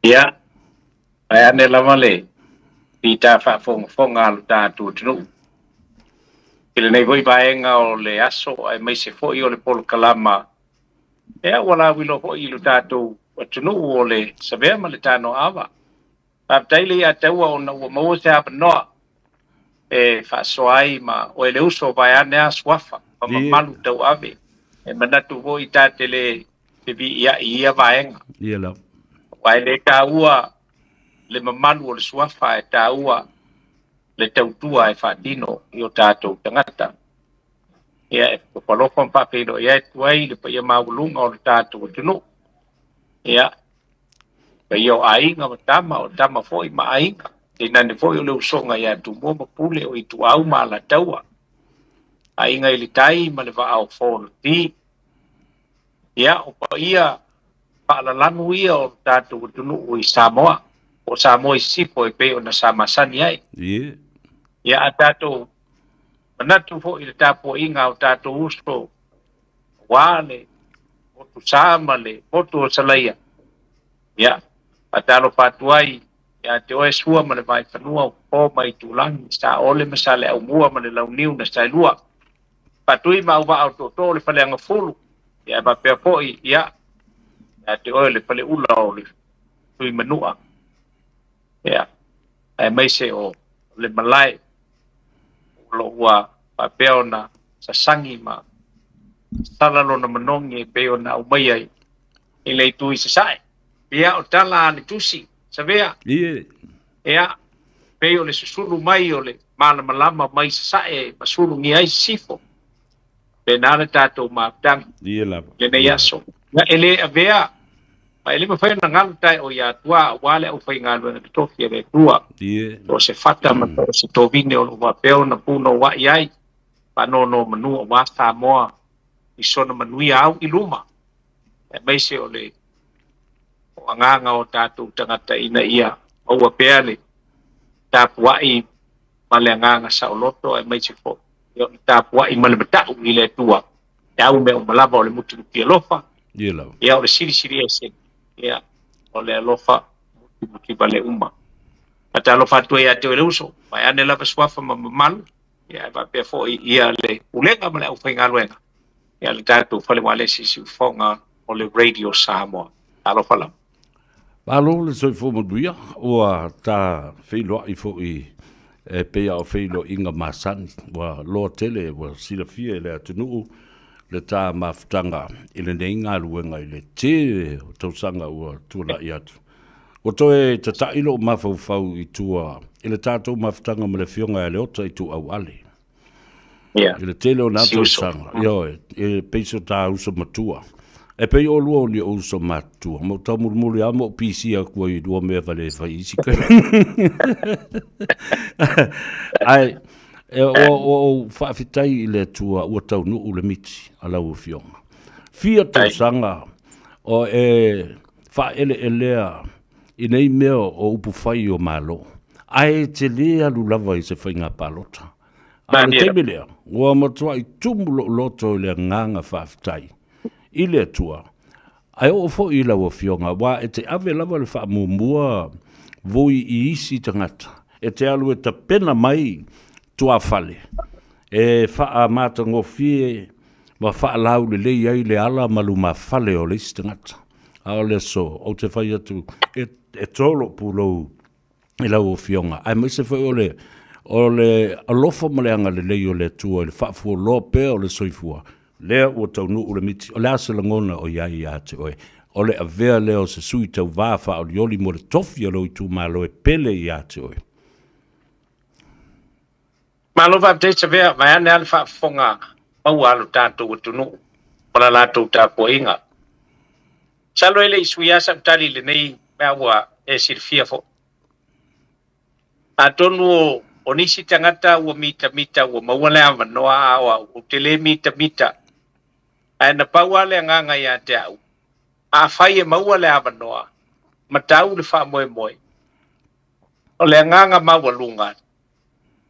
Ya, ai ane lama le. Pita fa fonga ta tu tunu. Ile nei voi baenga o le aso ai mai se foi o le polo kalama. E wala wilo ho i lu tatu o tunu o le sabea ma le tano ava. Pa taili a taua o na mo se ap no. E fa soai ma o le uso vai ane aswafa. Pa malu tau ave. E manatu voi tatele pipi ia baenga. Ia la. Wai le taua le mamalu o le suafa e taua le tautua e whaatino i o tātou tangata. Ia e papalofan papiro, ia e tuai le pa ia maulunga o le tātou tunu. Ia, pa ia o ainga o tama foi ma ainga. Te nane foi o le usonga ia tu moma pule o i tu au ma la taua. Ainga ili tai ma le va au fono ti. Ia, o pa ia pa la lanu ia o tātou tunu o i Samoa. O Samoa i sipo e pe o na Samasani ai. Ia. Ia a tātou manatu fo i le tapo inga o tātou usto wale o tu samale o tu salaia. Ia a talo patuai ia te oe sua ma le vai whanua o mai tūlangi sa ole masale au mua ma le launiu na sa lua. Patui ma uwa au toto le whale anga fulu. Ia ma pia poi ia te oe le whale ula o le tui manua. Ia ai mai se o le malai lo ua pa peona sa sangi ma salalo na manongi peona o mai ai i le tui sa sai pia o tala ni tusi sa vea ia peo le susulu mai o le mana malama mai sa sai masulu ngi ai sifo pe nana tato ma tang le ne yaso na ele avea ma ele ma fai na ngal tai o ya tua wale o fai ngal na tofi e tua o se fata ma se tovine o wa peo na puno wa iai pa no manu wa Samoa i sona manui au i luma e mai se o le o anganga o tatu tangata ina ia o wa peale tapuai ma le anganga sa o loto e mai se fo yo tapuai ma le batau i le tua tau me o malava o le mutu ki lofa ia o le siri ese ia o le alofa muti bale uma ata alofa tu ia te le uso mai ane la paswafa mamal ia va pe fo ia le ulenga male au fainga luenga ia le tatu fale wale si fonga o le radio Samoa alofa la Palo le soi fo mo duia o ta feilo i fo i pe o feilo inga masani wa lo tele wa sila fie le atunu le tā maftanga i le neinga luenga i le te tausanga ua tula i atu. O toe ta tailo mafau i tua i le tātou maftanga ma le fionga e le ota i tu au ale. I le tele o nā tausanga. I peiso tā uso matua. E pei o lua o ni o uso matua. Mo tau murmuri a mo pisi a kua i lua mea vale fai isi kai. Ai, o whaafitai i le tua ua tau nuu le miti a lau fionga. Fia tau sanga o whaele e lea i nei mea o upu whai o malo. Ai te lea lulawa i se whainga palota. A le teime lea, ua matua i tumu loto i le nganga whaafitai. I le tua. Ai o fo i lau fionga, wa e te ave lava le wha mua voi i isi tangata. E te alu e ta pena mai tua fale. E faa mata ngofie wa faa lau le lei ai le ala malu ma fale o le istangata. A o le so, o te whai atu e tolo pulou i lau o fionga. Ai mai se whai o le alofa maleanga le lei o le tua, le faa fua loa pea o le soifua. Lea ua tau nuu o le miti, o le asa langona o iai a te oe. O le avea leo se sui tau vāwha o lioli mo le tofi alo i tu malo e pele i a te oe. Malo va te se vea mai ane alfa fonga au alu tātou tunu para lātou tāpo inga. Salo ele isui asa utali le nei mea ua e sirfia fo. A tonu o nisi tangata ua mita ua mauale a manoa a o tele mita. Ai na pauale nganga ia te au. A fai e mauale a manoa. Matau le wha moe. O le nganga maualunga.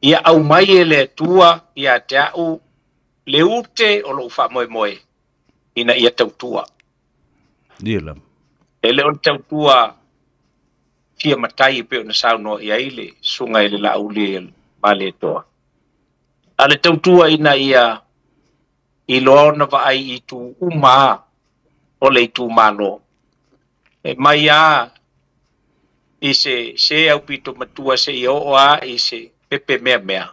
Ia au mai e le tua ia te au le ute o lo wha moe. Ina ia tautua. Dila. E le o tautua fia matai pe ona sau no ia ile sunga ile la ule male toa ale tautua ina ia i lona va ai i tu uma o le tu malo e mai a i se au pito matua se i o a i se pepe mea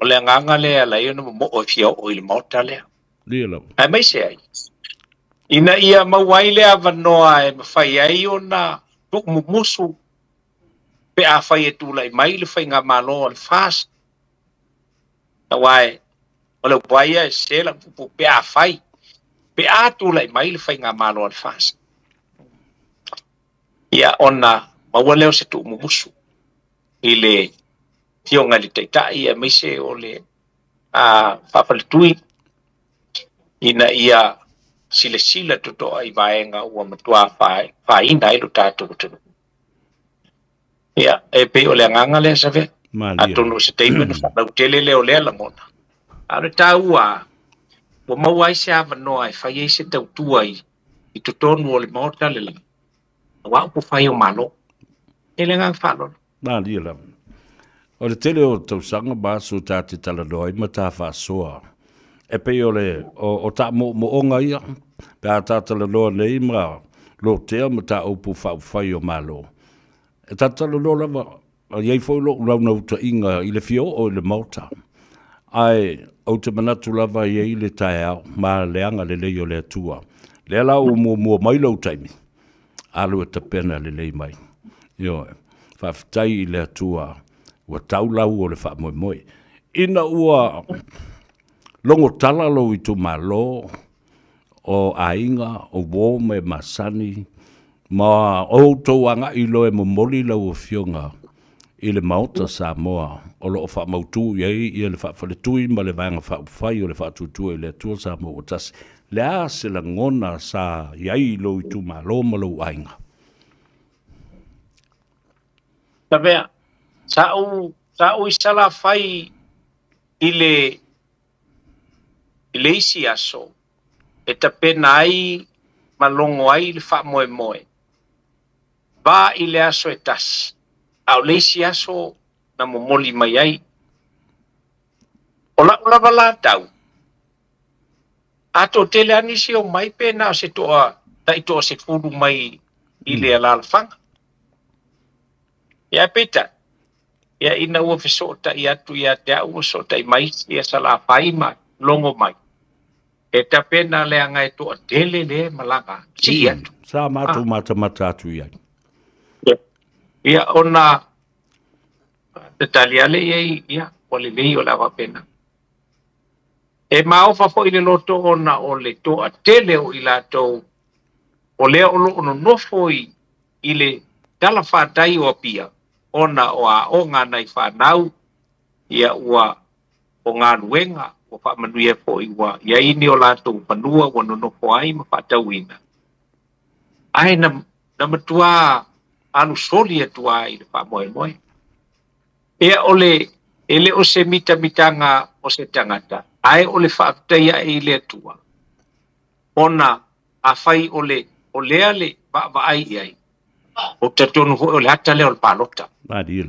o le nganga le ala i ona mo o fia o il mota le ai mai se ai ina ia mawai le avanoa e mawhai ai ona tuk musu pe a whai e tula i mai le whai ngā malo o le fast na wai o le waia e se la pupu pe a whai pe a tula i mai le whai ngā malo o le fast ia ona maua leo se tuk musu i le fionga li teitai e mai se o le whapaletui ina ia sila toto ai vaenga ua matua whaina i lo tātou tunu. Ia, e pe o le nganga le sa ve. Atono se teime na whanau tele leo lea la mona. Are tā ua, ua maua i se awa noa e whai e se tautua i totonu o le maota le la. Wa upo whai o malo. E le ngang whalo. Nā lia la. O le tele o tausanga basu tā te talanoi ma tā whasoa. E pe o le, o tā mo onga ia, pe a tā talanoi nei ma lo tea ma tā upu whai o malo. E tā talanoi lava, a iei fo lo rauna uta inga i le fio o le mauta. Ai, au te manatu lava iei le tae au, ma leanga le lei o le atua. Le ala o mua mai lau taimi. Alu e ta pena le lei mai. Io, whaftai i le atua, ua taulau o le wha moe moe. Ina ua longo tala lo i tu malo, o ainga, o wō me masani, ma o tau anga i lo e momoli lau o fionga i le mauta sa moa, o lo o wha mautu iei i le wha whaletui ma le vanga wha uwhai o le wha tutua i le atua sa moa o tasi. Le a se la ngona sa iei lo i tu malo ma lo ainga. Tawea, sa u i sala whai i le isi aso, e ta pena ai malongo ai le wha moe moe. Ba i le aso e tasi. Au le isi aso na momoli mai ai. O la wala tau. Ato tele anisi o mai pena o se toa, ta i toa se furu mai i le alalfanga. Ia peta. Ia ina ua fesota i atu ia te au sota i mai ia sala pai mai, longo mai. E ta pena le anga e toa tele le malanga. Si atu. Sa matu mata atu iai. Ia ona te taliale iei, ia, wale lei o lawa pena. E maofa fo i le loto ona o le toa tele o i latou, o lea o lo ono nofo i le tala whātai o pia, ona o a o ngā nei whanau, ia ua o ngā nuenga, o whamanuia fo i ua, ia ini o latou panua, o no nofo ai ma whātau ina. Ai na matua anu soli atua i le whamoe moe. Ea ele o se mitanga o se tangata. Ai o le whaakteia i le atua. Ona a whai o lea le va ai ai. O te tonu o le hata leo le palota. Lia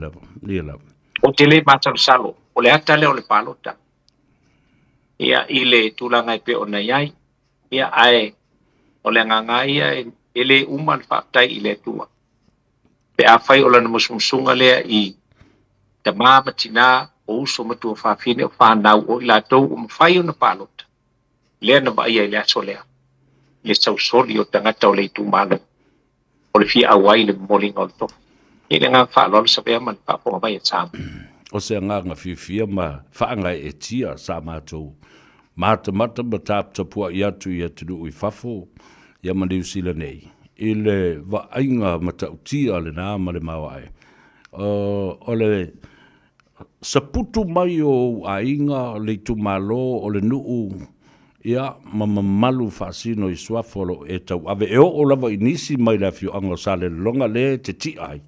lava. O te le matang salo. O le hata leo le palota. Ia i le tulanga i pe o nei ai. Ia ai o le ngangai ai. Ele uman whaaktai i le atua. Pe a whai o lana musumusunga lea i te māmatina o uso matua whawhine o whanau o i lātou o mwhai o na pālota. Lea na vai ai lea so lea. Le sausoli o tangata o le itu mālo. O le fia awai le molinga o le tofu. I le ngā whaalolo sa pia man whaaponga vai e tāma. O se ngā fia ma whaangai e tia sa mātou. Mata ma tāptapua i atu i atu i whafo. Ia ma New Zealand nei. I le vainga matautia le nā ma le mawai. O le saputu mai o ainga le tumalo o le nuu ia mamalu fasino i swafolo e tau ave e o lava inisi mai la fio ango sale longa le te ti ai.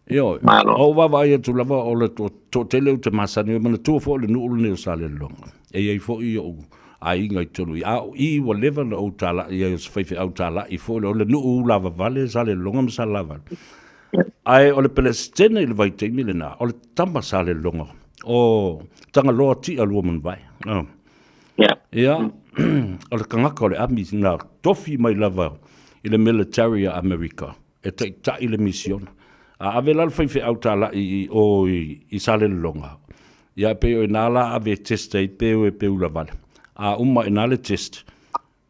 Io, o wava ia tu lava o le to tele u te masani o mana tua fo le nuu le sale longa. E iei fo i o ainga i tonu i wa leva na o tala i e sfeife au tala i fo le nuu lava vale sale longa msa lava. Ai o le Palestina i le vai te mile na, o le tama sa le longa, o tanga loa ti a lua man vai. Ia, o le kangaka o le ami na tofi mai lava i le military a America, e ta i le mission. A ave lal fai fe au tala i sa le longa. Ia pe o inala ave testa i pe o e pe ula vale. A uma inale test.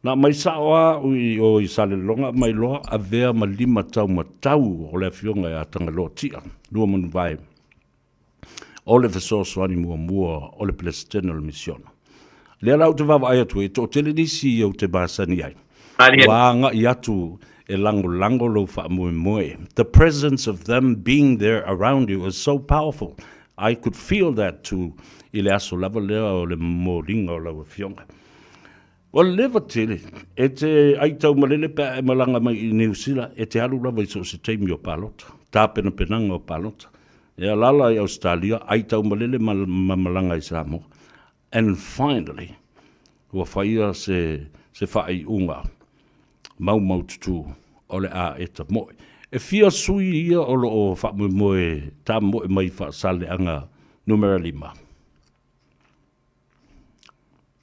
Na mai sawa o i sale longa mai loa a vea ma 5 tau matau o le fionga e a tanga loa tia. Lua manu vai. O le fesoso ani mua o le Palestina le mission. Le ala te vava ai atu e to tele nisi o te basani ai. Wanga i atu e lango lo fa moe. The presence of them being there around you is so powerful. I could feel that too. Ile aso lava lea o le moringa o lau fionga. O lewa tele, e te aitau malele pe e malanga mai i New Zealand, e te halu lava i so se teimi o palota, tā pena penanga o palota. E alala i Australia, aitau malele malanga i Samoa. And finally, ua whaia se whai unga, mau tutu, o le a e ta moe. E fia sui ia o lo o wha moe, tā moe mai wha sale anga numera 5.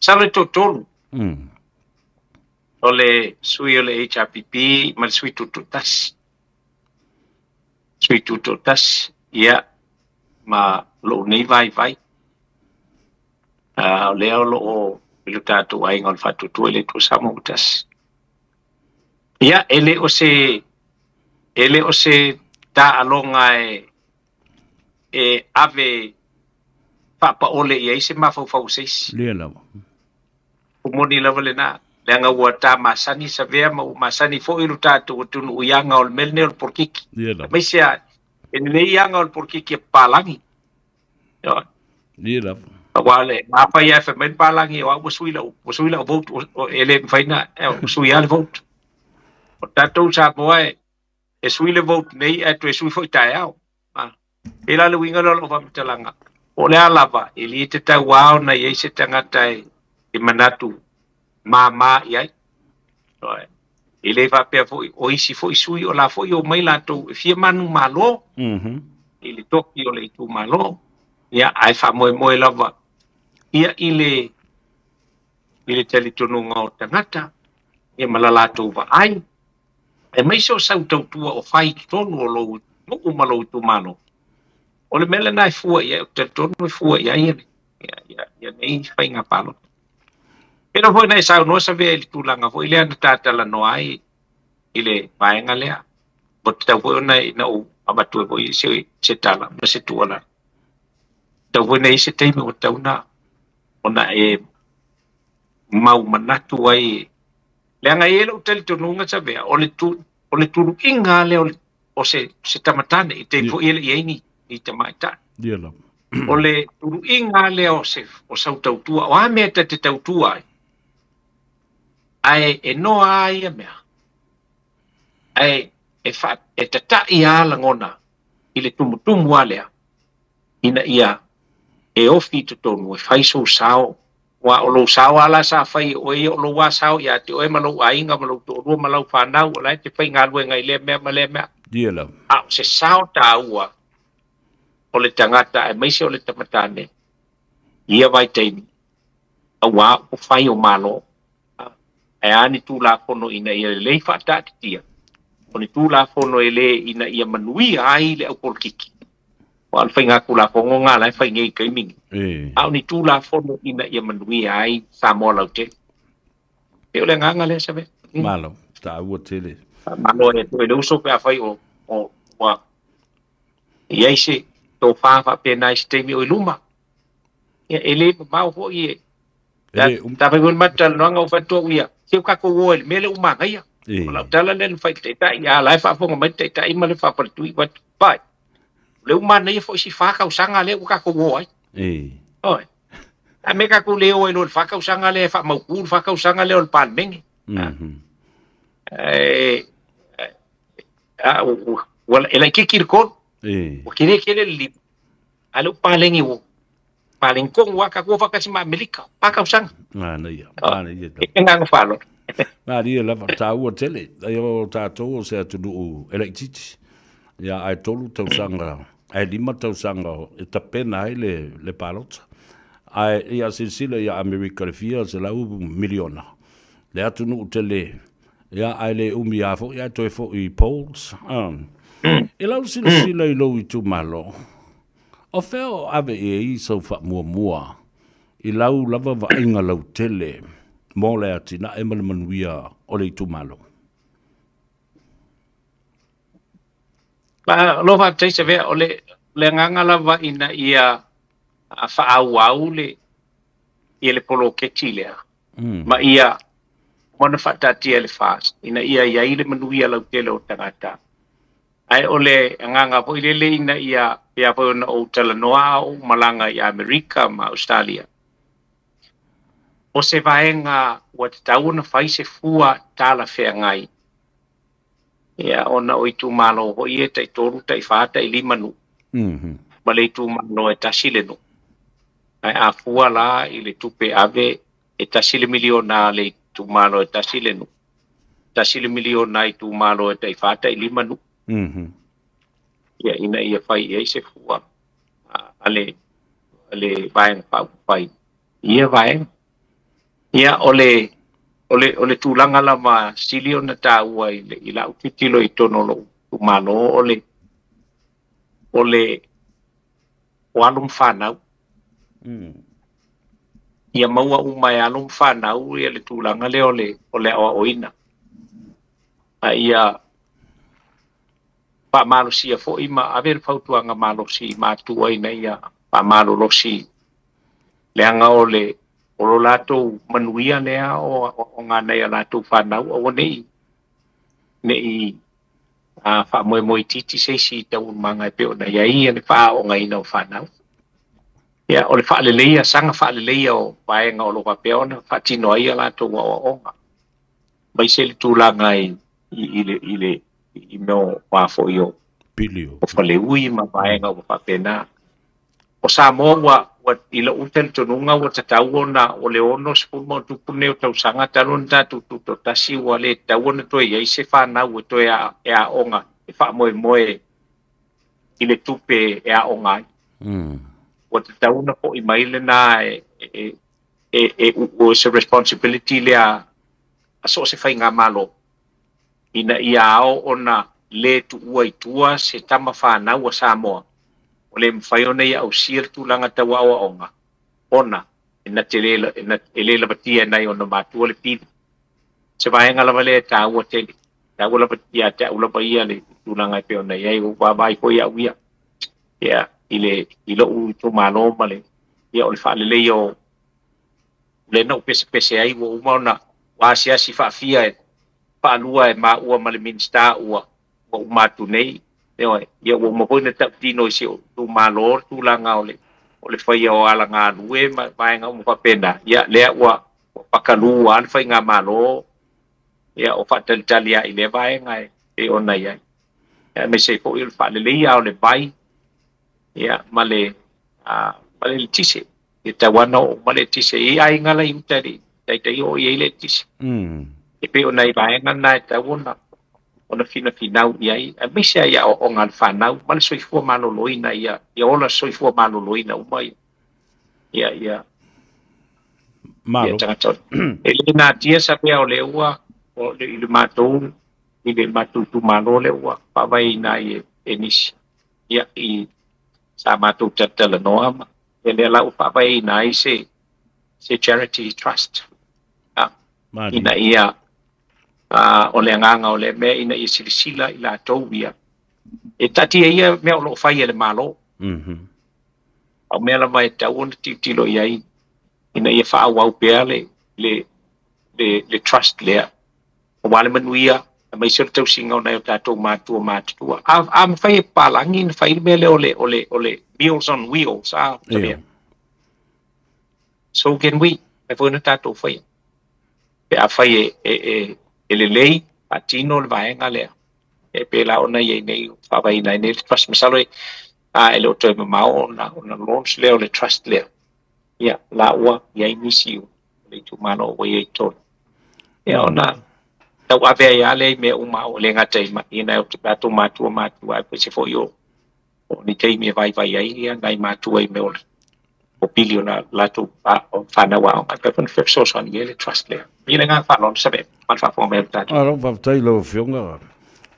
Sale totolu. O le sui o le HRPP, ma le sui tututas. Sui tututas, ia, ma lo nei vai. O lea o lo o ilu tātou ainga o le whatutu ele tu samautas. Ia, ele o se tā alonga e ave whapa ole ia ise mawhau seis. Lea lawa. Umoni lava le na. Leanga ua tā masani sa vea ma masani fo ilu tātou tunu uianga o le melne o le porkiki. Mai sea, e nei ianga o le porkiki e pālangi. Lea lawa. Wale, apa ia fe men palangi o wasuila o vote o ele faina o suia le vote. O tatou sa boe e suile vote nei e tu e sui foi tai au. Ela le winga lo va mtalanga. O le alava ili te ta wao na ye se tangata e manatu mama ia. Ele va pe foi o isi foi sui o la foi o mai la to fie manu malo. Ili toki o le tu malo. Ia ai fa moe lava. Ia ile tele tonunga o tangata, ia malalatou wa ai. E mai so sau tautua o whai tonu o lou, nuku malou tu mano. O le mele nai fua ia, o te tonu e fua ia ia nei whai ngā palo. Pero foi nai sau noa sa vea ili tūlanga, foi lea na tātala no ai, ile vaenga lea. Bo te tau foi nai na o abatue foi se tala, na se tuala. Tau foi nei se teime o tau na, ona e mau manatu ai leanga ele o tele tonunga sa vea o le turu inga le o se tamatane i te fo ele i ni te maita o le turu inga le o sau tautua o ame te tautua ai e noa ai a mea ai e tata i ala ngona i le tumutumu alea ina ia e ofi to tonu e fai so sao wa o lo sao ala sa fai o e o lo wa sao ya te o e malo ainga malo to ro malo fa na o la te fai nga lu ngai le me diela a se sao ta ua o le tangata e mai se o le tamatane ia vai te a wa o fai o malo e ani tu la kono ina ia le fa ta tia o ni tu la kono ele ina ia manui ai le o porkiki al fai ngā kula kongo ngā lai fai ngei kaiming. Au ni tū la fono ina ia manui ai sa mō lau te. E ole ngā ngā lea sabe. Malo, ta ua tele. Malo e tu e dauso pe a fai o wa. Iai se tō whāwha pe nai se teimi o iluma. E le mau ho i e. Ta pai kun mata noanga o fatua uia. Keu kako o ele mele umanga ia. Malau tala le fai te tai. Ia lai whaafonga mai te tai ma le whaaparitui. Pai. Le umana ia foi si whakausanga le o kako woi. Oi. A me kako leo e lo whakausanga le whamauku, whakausanga le o panmengi. Wala e lai kikirikon. O kire li. Ale o palengi o. Palengkong wa kako whakasima Amerika. Whakausanga. Ana ia. E ngang whalo. Ia lava ta ua tele. Ai o tātou o se atu nuu elektiti. ia ai tolu tausanga ai 5 tausanga e tapena ai le palota ai ia silsila ia America le fia se lau miliona le atu nu tele ia ai le umi a fo ia toi fo I polls e lau silsila I lo I tu malo o feo ave I so fa mua I lau lava va inga lau tele mo le atina e manuia o le tu malo ba lo fa tei se ve o le nganga lava ina ia fa au le le polo ke chile ma ia mona fa tatia le fast ina ia ile manuia lau tele o tangata ai ole nganga po ile ina ia po na o tala noa o malanga I Amerika ma Australia o se vaenga wa te tauna fai se fua tala fea ngai ia ona o itu malo ho ia tai toru tai fata I 5 nu ma le itu malo e tasile nu ai a fua la I le tupe ave e tasile miliona le itu malo e tasile nu tasile miliona itu malo e tai fata I 5 nu ia ina ia fai ia se fua ale vaenga fai ia vaenga ia ole tulanga la ma silio na taua I la utitilo I tono lo umalo ole walum whanau ia maua umai alum whanau ia le tulanga le ole awa oina ia pa malo sia fo ima aver fautuanga malo si matua ina ia pa malo lo si leanga ole o lato manuia lea o ngana ia lato whanau o nei wha moe titi se si tau manga peo na iai ane wha o ngai na o whanau ia o le wha leleia sanga wha leleia o vaenga o lo wapeo na wha tino ia lato o onga mai se le tūlanga I meo wafo I o pilio o whale ui ma vaenga o whapena o sa moa wa ila utel tonunga wa tatau na o le ono se mo tupu ne o tau sanga talon ta tu tasi wa le tau na to ia se fa na o to ya onga e fa moe ile tupe e onga wa tatau na po I mai le na o se responsibility le a so se fai nga malo ina ia ona le tu ua itua se tama fa na wa Samoa o le mwhaione ia au sir tūlanga tawa awa onga. Ona, ina elela batia nai ona mātua le pīdu. Se vaenga lava le tā ua tele. Tā ua lava ia tā ula pa ia le tūlanga pe ona iai o wabai ko ia uia. Ia, ilo u to malo male. Ia o le wha lele o le na pese ai ua umauna wasia si wha fia e wha alua e maa ua male minsta ua umatu nei. Ia o mo poina ta tino se tu malor tu langa ole fai o ala nga lue ma vaenga mo papena ia le wa pakalu an fai nga malo ia o fatal talia ile vaenga e ona ia me se po il fa le ia o le bai ia male tise e tawana o male tise e ai ngala imtari tai o ia ile tise e pe ona vaenga na tawona ona fina iai a mese ia o ngal whanau male soifua maloloina ia ola soifua maloloina umai ia malo ele na tia sa pe o le ua o le matou I le matou tu malo le ua pa vai na e nisi ia I sa matou tatala noa ele la pa vai na se charity trust ina ia o le nganga o le me ina I silisila I la tauia. E tati ia mea o lo fai le malo. Au mea la mai tau ona tilo iai. Ina ia wha au pea le trust lea. O wale manuia, a mai sir tau singa o na o tātou mātua. A mawhai e pālangi ina whai mea le ole Meals on Wheels. So can we, e whuna tātou whai. Pe a whai ele lei patino le vaenga lea e pela ona ye nei fa vai nei le trust masalo ele o te mau na launch leo le trust lea ia la ua ia inisi le tu mano o ye to ia ona tau ave ya le me uma o le ngata ina o tato matua ai pe se fo yo o ni tei me vai ai ia ngai matua i me o biliona lato o fana wa o pe pon fe so son ye le trust le ina nga fa lon sabe man fa fo me tato alo va tai lo fionga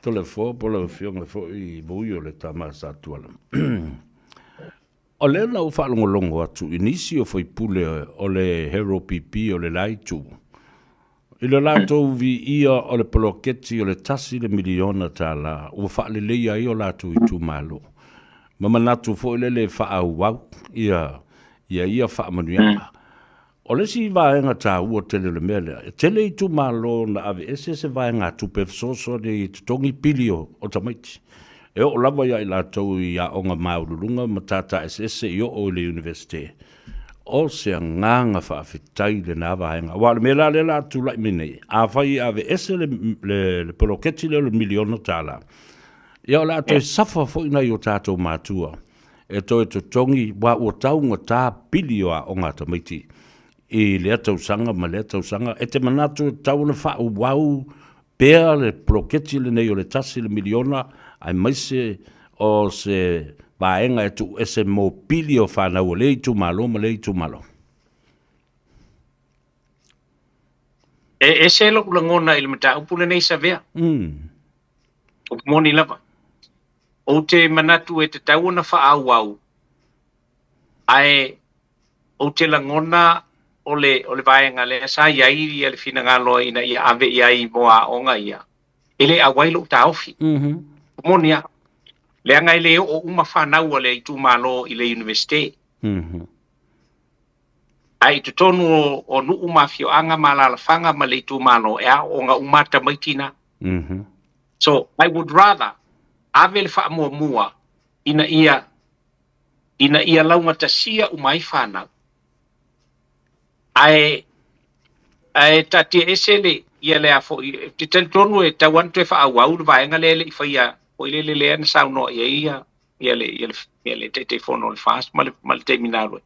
to le fo po le fionga fo i buio le tama sa tuala o le na o fa longo atu inisio foi pule o le hero pp o le laitu i le lato vi ia o le poloketi o le tasi le miliona tala o fa le leia i o lato i tu malo mama natu fo le fa au wau ia fa manuia o le si vaenga ta ua tele le mele tele i tu malo na ave ese se vaenga tu pe so de tongi pilio o tamaiti e o lava ia i lato ia onga maululunga matata ese i o le universite o se nganga fa fitai le na vaenga wa le mela le la tu lai mine a fai ave ese le poloketi le miliona tala ia la to safa fo ina yo tato matua e to tongi wa o taunga ta pilio a onga tamaiti e le tau sanga ma le tau sanga e te manatu tau na fa wau pea le poloketi le nei o le tasi le miliona ai maise o se vaenga e tu ese mo pilio whana o le tu malo ma le tu malo. E se lo langona il mata upule nei sa vea. O moni lava. O te manatu e te tau na wha au ai o te langona o le vaenga le sa iai le fina ngalo ina ia ave iai moa onga ia. Ele awailo ta ofi. Moni a le anga ile o uma whanau le tu malo i le universite. Ai tu tonu o nu uma fio anga malala fanga ma le tu malo e a o nga umata maitina. So I would rather ave le wha mua ina ia launga tasia umai whanau. Ai tati esele ia le afo te tonu e tawan te wha au vaenga le i whaia o le ana sau no ia le te fono le fast mal te minalo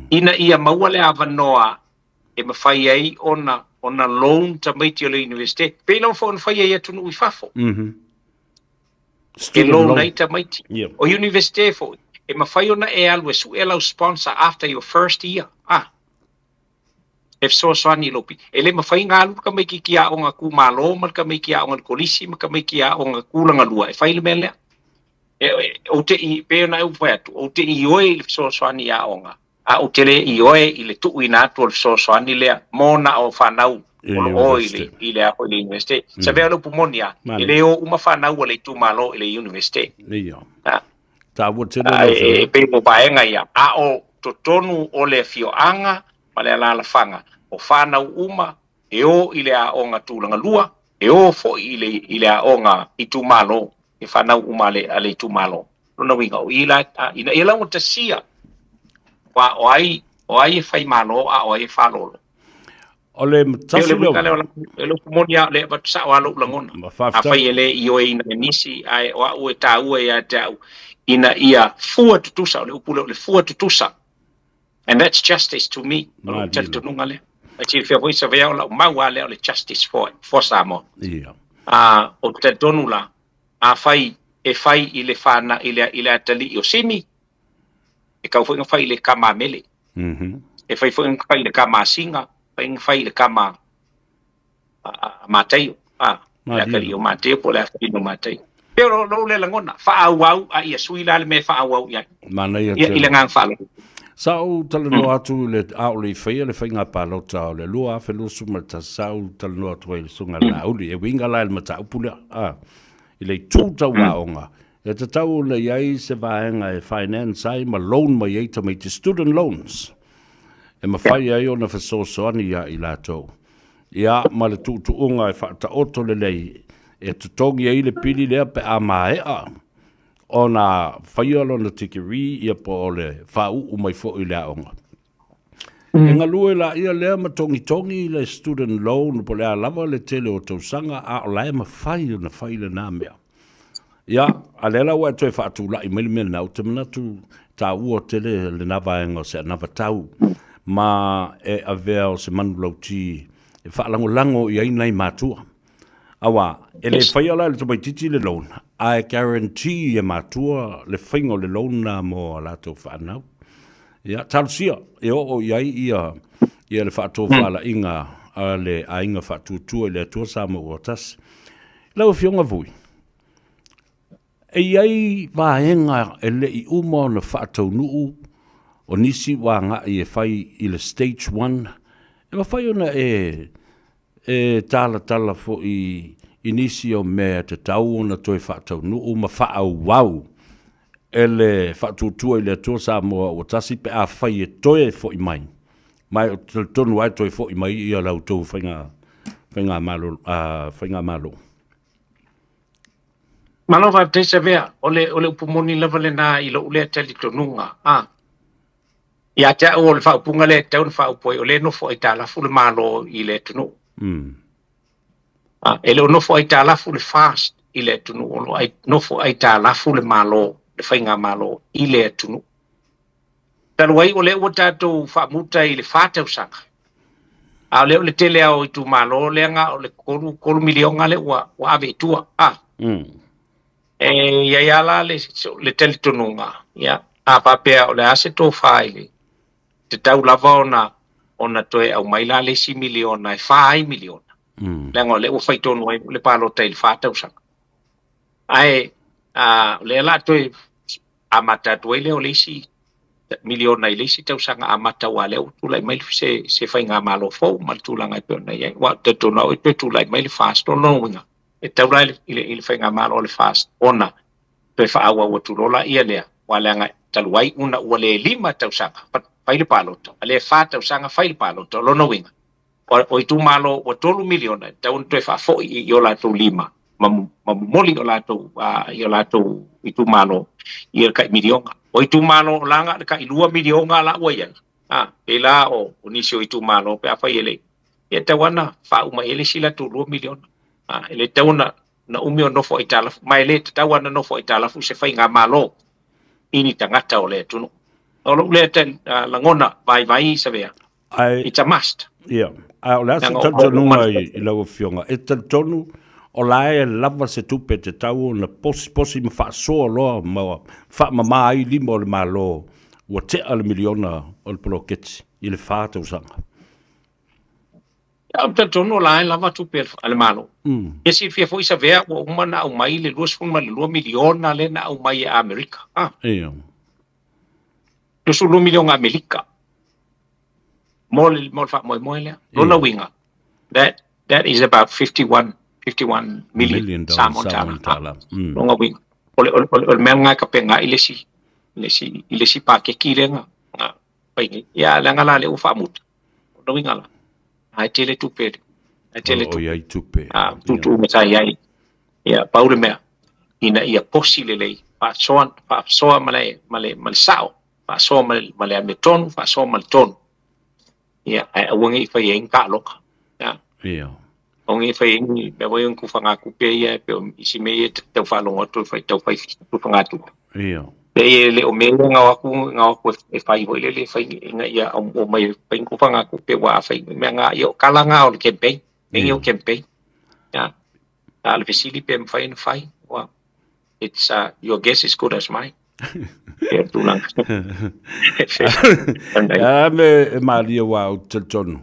ia maua le avanoa e mawhai ai ona loan ta maiti o le universite pe lo fo whai ai atu i fafo e loan ai ta maiti o universite fo e mawhai ona e alwe su e lau sponsor after your first year if so swani lopi ele mawhai ngā alu ka maiki ki a o ngā ku malo mal ka maiki a o ngā kolisi ma ka maiki a o ngā kulanga lua e whaile mele o te i peona e uwhai atu o te i oe i so swani a o ngā a o te le i oe i le tuu i nātu o so swani lea mona o whanau o i le aho i le universite sa vea lupu moni a i le o uma whanau o le tu malo i le universite e pe mo baenga ia a o totonu o le fioanga ma le ala fanga o whanau uma e o i le a o ngā tūlanga lua e o fo i le a o ngā i tu malo e whanau uma le ale i tu malo lona winga o ina i lau ta sia wa o ai e whai malo a o ai e whalolo o le matasi leo e lo kumonia le bat sa wa lo langona a whai ele i o ina nisi ai o au e tā ua e a tau ina ia fua tutusa o le upule o le fua tutusa. And that's justice to me. I tell to nungale. I tell you voice of la mawa le justice for Samo. O te donula a fai e fai ile fana ile atali o simi. E kau foi fai le kama mele. E fai fai le kama singa, fai le kama matei. La kali o matei po la fino matei. Pero lo le langona fa au a ia suila le me fa au ia. Mana ia ile ngang fa. Sau talano atu le aole whaia le whainga pālota o le lua awhe lusu ma ta sau talano atu e sunga la uli e winga lai le mata upule i le tūta waonga e te tau le iai se vaenga e finance ai ma loan ma iei ta te student loans e ma whai ai o na whasosoani ia i lātou ia ma le tūtu unga e whaata oto le lei e tutongi ai le pili lea pe a maea ona whaialo na tikiri ia po le whau umai fo i lea onga. E ngā lue la ia lea ma tongi le student loan po lea lava le tele o tausanga a o lae ma whai na whai le nā mea. Ia, a lela ua toi whaatu lai mele mele nau te manatu tā ua tele le navaenga o se anava tau ma e avea o se manu lau ti e whaalango lango i ainai mātua. Awa, ele fai ala le tupai titi le lona. I guarantee e matua le whaingo le lona mo la tau whanau. Ia, talusia, e o iai ia le whātou whala inga a le a inga whātutua le atua sa mo otas. Lau fionga vui. E iai vaenga e le I uma na whātou nuu o nisi wā ngā I e whai I le stage 1. E ma whai ona tala fo I nisi o mea te tau ona toi whātou nuu ma whaau wau. E le whātutua I le atua sa mo otas pe a whai e toi fo I mai. Mai o tonu ai toi fo I mai I a lau tau whainga malo. Malova te se vea, ole upumoni lava le nā I lo ule tali tonunga. Ia te au ole whaupunga le taun whaupoi, ole nofo ai tā lafu le malo I le tunu. Ele o nofo ai tā lafu le fast I le tunu, ono ai nofo ai tā lafu le malo, le whainga malo I le tunu. Taluai ole ua tātou whaamuta I le whātau sanga. A leo le tele au I tu malo, le anga o le kolu milionga le ua ave tua. Ia iala le tele tonunga. Ia, a papea o le ase tō whaile. Te tau lava ona toe au maila le 6 miliona e 5 miliona. Lengo le ua whaitonu ai le palo tai le whātau sanga. Ai, le ala toe amata tuai leo le 6 miliona I le 6 tau sanga amata wa leo tulai mai se whainga malo fau mal tulanga I peona iai. Wa te tona o I pe tulai mai le fast o no winga. E taurai I le whainga malo le fast ona pe whaawa wa turola ia lea. Wa leanga taluai una ua le 5 tau sanga. Whaile palota. A le 4 tau sanga whaile palota o no winga. O I tu malo o 2 miliona. Taun toe whaafo I o lato 5. Mamoli o lato I tu malo I el kai milionga. O I tu malo langa ka I 2 milionga la ua ian. E la o nisi o I tu malo pe a whai ele. E tawana whauma ele sila tu 2 miliona. Ele tauna na umi o nofo I talafu. Mai ele tawana nofo I talafu se whai ngā malo. Ini tangata o le tunu. O le ten langona vai sa vea. It's a must. Yeah. O le asa tantanunga I lau fionga. E tantonu o lae lava se tupe te tau na posi ma whaasoa loa ma mai lima o le malo ua te ale miliona o le poloketi I le whātau sanga. Ia tantonu o lae lava tupe ale malo. E si fia fo isa vea ua umana au mai le 2 miliona le na au mai e Amerika. Ia. 2 miliona Amerika. Mol fa moi lea. Lona winga. That is about 51 million Samontala. Longa wing. Ole menga ka penga ilesi pa ke kilenga. Pai ya langa la le ufa mut. No winga la. Ai tele tupe. Ai tele tu. Ai tupe. Tu meta yai. Ya paule mea. Ina ia posile lei. Pa soa male sao. Pa soa male meton, pa soa mal ton. Ya ai wangi fa yen ka loka. Ya. Ia. Ongi fai me voi un kufanga kupe ia pe isi me te fa longa tu fai tau fai kufanga tu. Ia. Pe le o me nga aku e fai voi le fai nga ia o mai fai kufanga kupe wa fai me nga yo kalanga o campaign. Me o campaign. Ya. Al visili pe fai wa. It's your guess is good as mine. Ya tu lang. Me malia wa tonu.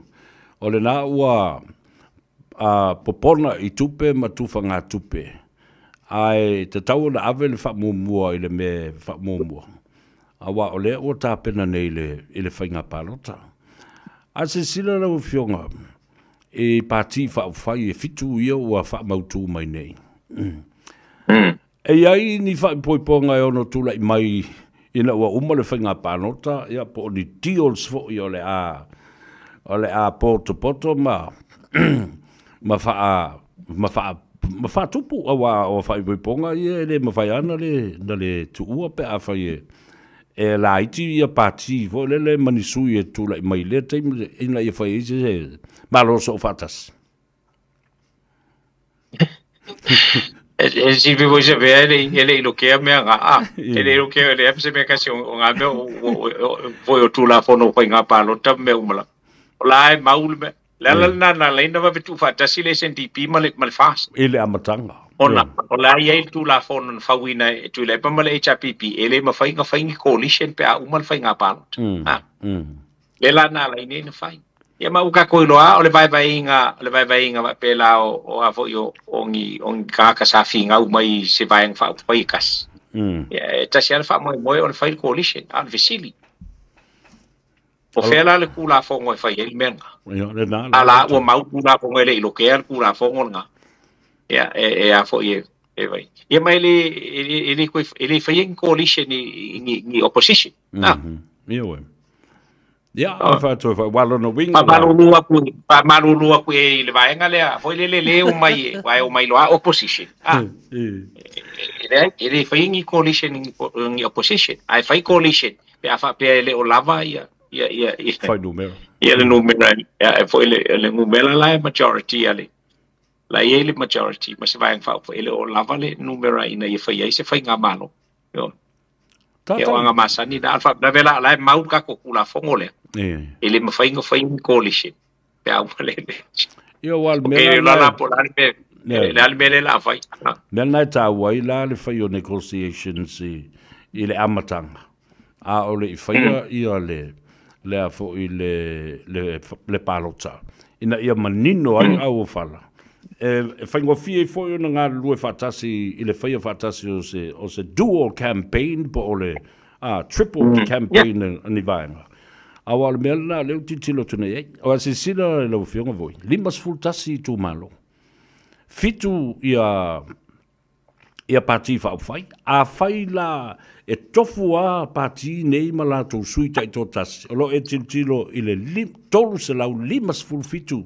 Ole na wa popona I tupe ma tufa ngā tupe. Ai te tau na ave le whamumua I le me whamumua. Awa o le o tāpena nei I le whainga palota. A se sila lau fionga E pāti whai e fitu ia ua whamautu mai nei. E ai ni whaipoiponga e ono tula I mai ina ua uma le whainga palota. Ia po ni deals fo I o le a poto ma ma tupu awa o fai ponga ia le ma fai ana le tuua pe a fai e la iti ia pati vo le manisu e tu la mai le te ina ia fai se malo so fatas si vivo se vede ele lo che me ele lo che le se me kasi o ngabe vo tu la fono ko nga palo ta me umla la maul me la na le na va tu fa tasi le SNDP ma le fast Ile amatanga. ona ola ia tu la fon fa wina tu le pa ma le HPP ele ma fa coalition pe a uma fa nga pa le la na la ni fai ia ma uka ko loa o le vai inga pe la o a fo yo ongi ka sa finga u mai se vai fa fai kas ia ta sia fa mo o le fai coalition al visili o fela le kula fo ngo fai el men ala o mau kula fo ele lo ke al kula fo nga ia a fo ye vai ia mai ele fai en coalition ni opposition ia we ia fa to fa walo no wing pa malulu ku e le vai ngale foi le o mai lo opposition ele fai en coalition ni opposition ai fai coalition pe fa pe le o lava ia fai numero ia le numero ia foi le numero la majority ale la ele majority ma se vai fa ele o lava le numero ina ia fai ai se fai ngamalo yo e o nga masani da alfa da vela la mau ka ko kula fongole ele ma fai coalition pe au le io wal me la polare pe le almele la fai na ta wai la le fai o negotiations ile amatanga a o le fai ia le fo le palota ina ia manino ai au fala fai ngo fie fo na nga lue fatasi ile fai fatasi o se dual campaign po ole triple campaign ni vaina awal mela le titilo tune o se sila le fionga voi limas fultasi tu malo fitu ia parti fa fai a fai la e tofu a parti nei mala to sui tai to tas lo e titilo ile lim tolu se la limas ful fitu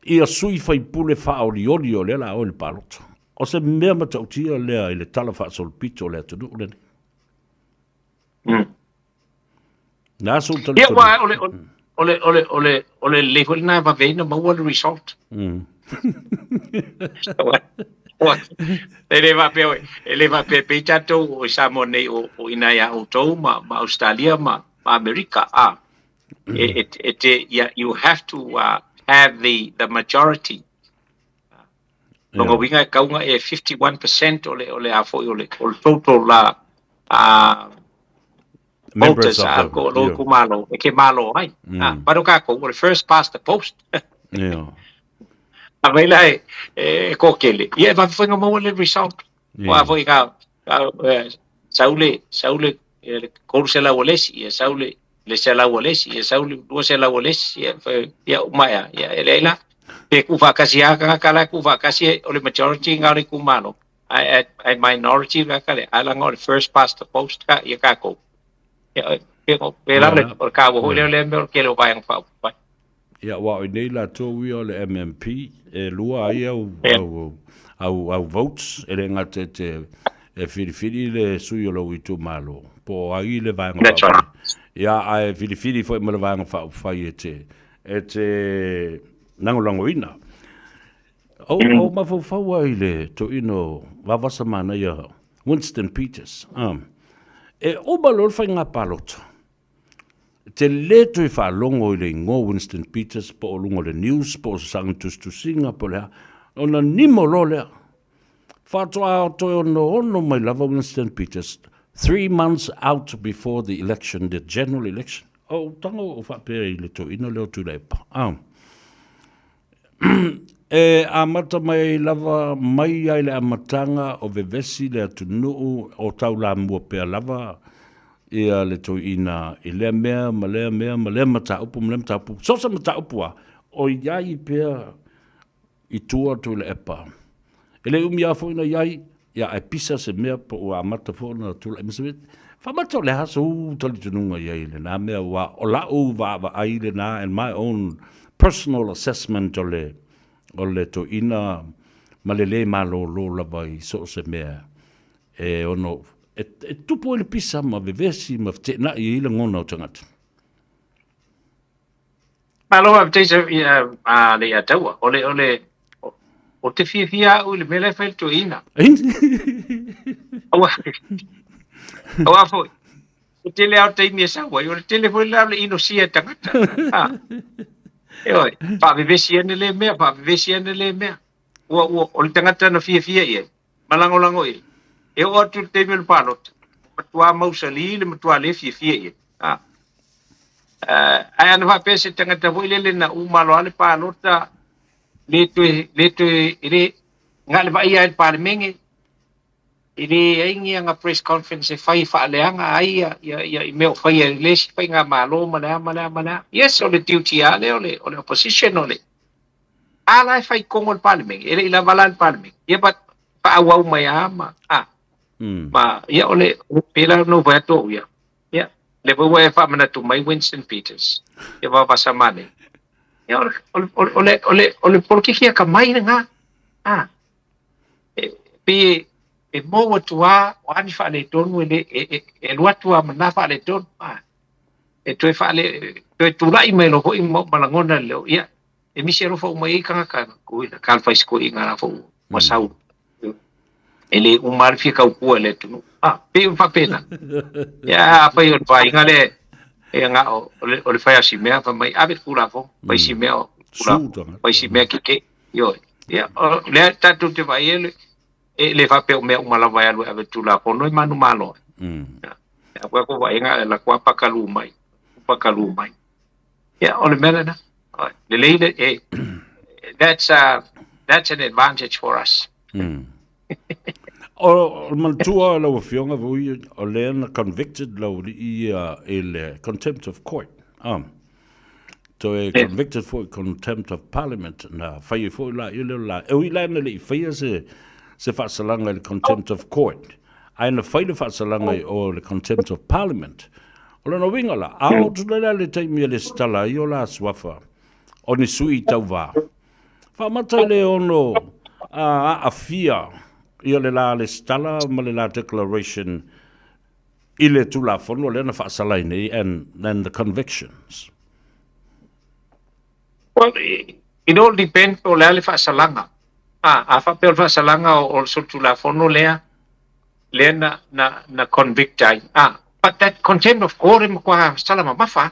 ia sui fai pule fa oli o le la o le palot o se mea matautia lea i le tala fa sol pito le atu le na so tala ia wa ole le na va vena ma wa result ele va pe chato o samone o ina ya o to ma Australia ma America you have to have the majority. Longo winga kaunga 51% ole afo ole total la voters alko lo kumalo ke malo ai. Pero ka ko first past the post. Yeah. Avela kokele. Ia va finga mo le result. Wa foi ka saule ko se la wolesi saule le se la wolesi saule do se la wolesi ya umaya ya elela pe ku fa kasi aka kala ku fa kasi o le majority ngari ku mano ai minority ka kale ala ngor first past the post ka ya ka ko ya pe la le por ka wo le me ke lo va en fa ya wa nei la to wi o le MMP lua ai au votes ele ngate te fili le suyo lo witu malo po ai le va en ya ai fili foi mo le va en fa ete nangolango ina o ma fa ile to va vasamana ya Winston Peters o balol fa nga palot te leto i fa longo ile ngo Winston Peters po longo le news po santus to singa po le ona nimo lole fa to no my love Winston Peters 3 months out before the election, the general election. Oh, tango fa pe ile to ino leo tu le pa amata mai lava mai ai le amatanga o vevesi le atunu o tau la mua pe lava ia le to ina ile mea male mata upu so sa mata upu o iai pe i tua tu le epa ele umia fo ina iai ia ai pisa se mea po o amata fo na tu le msebet fa mata le haso to le tununga iai le na mea wa o la o va ai le na and my own personal assessment ole to ina malele malo lo la vai so se mea ono tupo le pisa ma vevesi ma te na i le ngona o tangata malo ma te se le atawa ole o te fia o le mele fel to ina awa foi o te le au te ina sa wa o te le foi la ino sia tangata oi pa vivesi ane le mea pa vivesi ane le mea o le tangata na fia ia malango ia e o tu te mel palot matua mausali le matua le fia ia ai ana va pese tangata voi le na umalo ale palota le tu ile ngale va ia el parmengi ini aingi nga press conference e fai fa leanga ai ia email fai le si fai nga malo mana yes ole duty ale ole opposition ole ala fai kongo el parliament ele ila vala el parliament ia pat pa awau mai ama ma ia ole pela no veto ia le voi fa mana tu mai Winston Peters ia va pasa mane ia ole por que ia ka mai nga e mo tua o ani fa le tonu e lua tua mana fa le tonu e tu fa le tu lai mai lo ko mo malangona le ia e mi se ro fo mai kanga ko ina kal fa sko inga fo mo sau ele un mar fi ka ku le tu pe fa pena ya pa yo pa inga le e nga o le fa si me fa mai ave kula fo pa si me o kula pa si me ke yo ya le tatu te vai ele le fa pe me uma lava ya ave tu la pono manu malo ya ko va inga la kwa pakalu mai ya ole melana the leader that's an advantage for us o mantua lo fionga vui o le convicted lo i il contempt of court so convicted for contempt of parliament na fai fo la e la le fai se fa salanga le contempt of court ai na fai le fa salanga o le contempt of parliament o le no winga la au tu le te mi le stala io la swafa o ni sui tau va fa mata le ono a fia io le la le stala ma le la declaration ile tu la fono le na fa salaine and then the convictions. Well, it all depends on le fa salanga fa pe fa salanga o so tu la fono le na convict ai but that contempt of court mo kwa salama mafa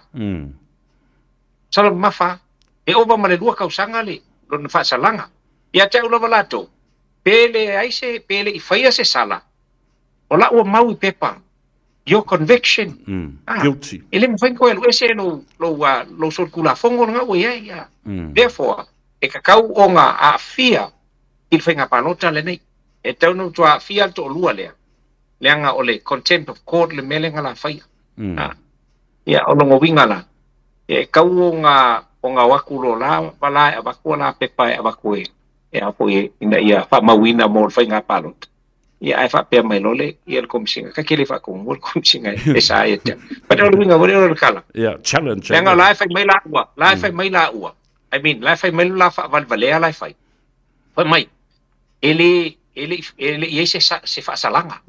salama mafa e over ma le dua kausanga le lo fa salanga ia te ulo valato pele aise pele i faia se sala ola o mau pepa your conviction guilty ele mo fai ko elo ese lo so kula fongo nga o ia therefore e kakau onga a fia il fenga panota le nei e tau no tua fia to lua le anga ole contempt of court le melenga la fai ia o ngo winga la e kau onga wakulo la bala abakula pepa abakue e apo ina ia fa mawina mo fai nga palot ia ai fa pe mai lole ia el komisinga ka kele fa ko mo komisinga e sa ia pa do winga mo le kala challenge nga la fa mai la ua I mean la fa mai la fa valvalea la fa mai ele ia se fa salanga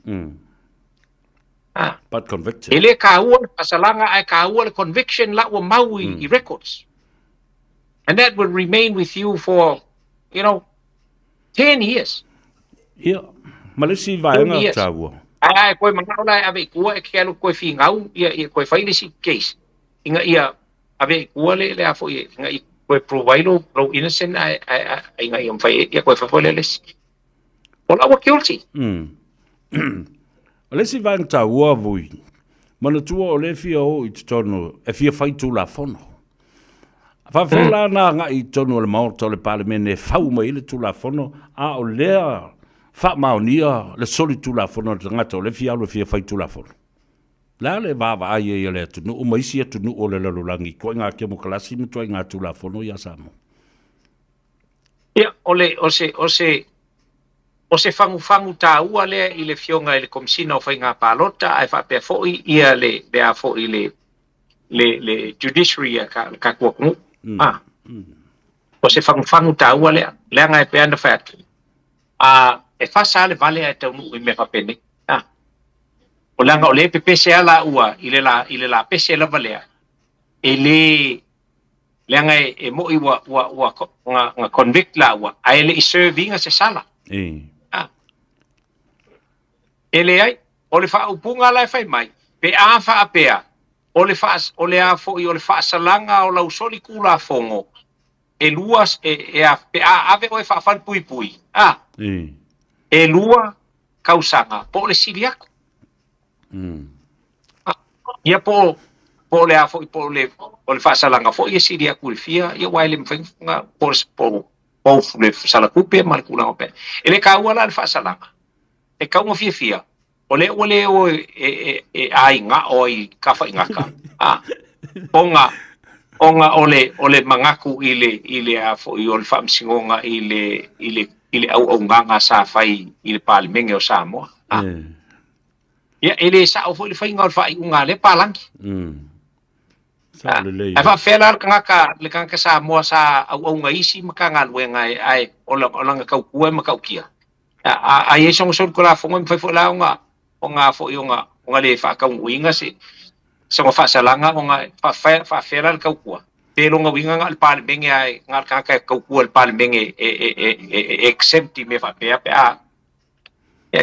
but convicted ele ka ua salanga ai ka ua conviction la ua maui records and that will remain with you for 10 years. Yeah, Malaysia vai nga tawo. Ai koe manaula ave kua e kelo koe fingau ia koe fai lesi case. Inga ia ave kua le afo ia inga koe provido lo innocent ai inga ia fai ia koe fai lesi. Ola wa guilty. Malaysia vai nga tawo vui. Mana tua o le fia o i tono e fia fai tu la fono. Fa fela na nga i tonu le maoto le parliament fau mai le tu la fono o lea fa maonia le soli tu la fono ngata le fia lo fia fai tu la fono la le baba ai le tu no mai si tu no le langi ko nga ke mo klasi mo tu nga tu la fono ya samo ya o se fangu ta ua le i le fionga le komsina o fai nga palota ai fa pe fo ia le be fo le judiciary ka ko o se fangu ta ua le nga e pe anda fat e fa sale vale e tau nu me fa pene o langa o le PPC ala ua ile la PC la vale ele nga e mo i wa nga convict la ua ai le serving se sala ele ai o le fa upunga la fai mai pe a fa apea o le a fo i o le fa salanga o la usoli kula fongo e lua ave o fa fal pui e lua kausanga po le siliaku ia po le afo po le fa salanga fo ia siliaku le fia ia wai le mfenga po le sala kupe mal kula ope ele ka wala le fa salanga e ka mo fia ole o ai nga oi ka fa ngaka onga ole mangaku ile afo i ol fam singonga ile au nganga sa fai ile palmenge o Samoa ya ele sa o le fai ngol fai unga le palangi fa fela ngaka le kanka Samoa sa au ngaisi makanga luenga ai ola ka ku ma ka kia ai song song ko la fonga fai fola onga fo onga le fa ka winga si so fa salanga onga fa fela ka ku pero nga winga al palmenge ai ngal ka ku al palmenge exempt me fa pe ya